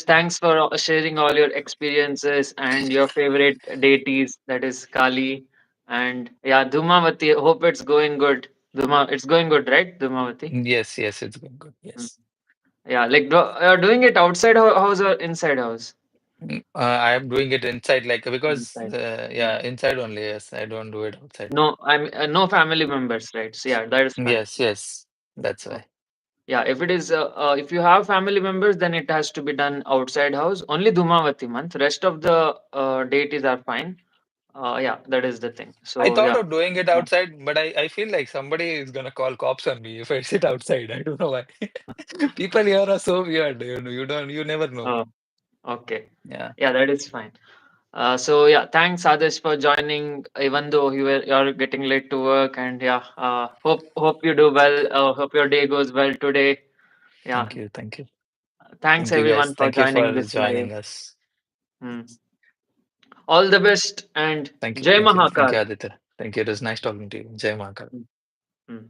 thanks for sharing all your experiences and your favorite deities. That is Kali and yeah, Dhumavati. Hope it's going good. It's going good, right, Dhumavati? Yes, yes, it's going good. Mm. Yes. Yeah, like you're doing it outside house or inside house? I am doing it inside, like because Inside. yeah, inside only. Yes, I don't do it outside. No, I'm no family members, right? So yeah, that is fine. Yes, yes, that's Oh, why. yeah, if it is, if you have family members, then it has to be done outside house. Only Dhumavati month. Rest of the deities are fine. Yeah, that is the thing. I So thought yeah, of doing it uh, outside, but I feel like somebody is gonna call cops on me if I sit outside. I don't know why. People here are so weird. You never know. oh, okay, Yeah. yeah, that is fine. So yeah, thanks Adesh for joining. Even though you're getting late to work, and yeah, hope you do well. Hope your day goes well today. Yeah, Thank you. Thank you. thanks Thank you, guys. everyone for Thank you joining for this live. joining us. Hmm. All the best and Thank you. Jai Thank you. Thank Mahakal. you, Aditya. Thank you. It was nice talking to you. Jai Mahakal. Hmm. Hmm.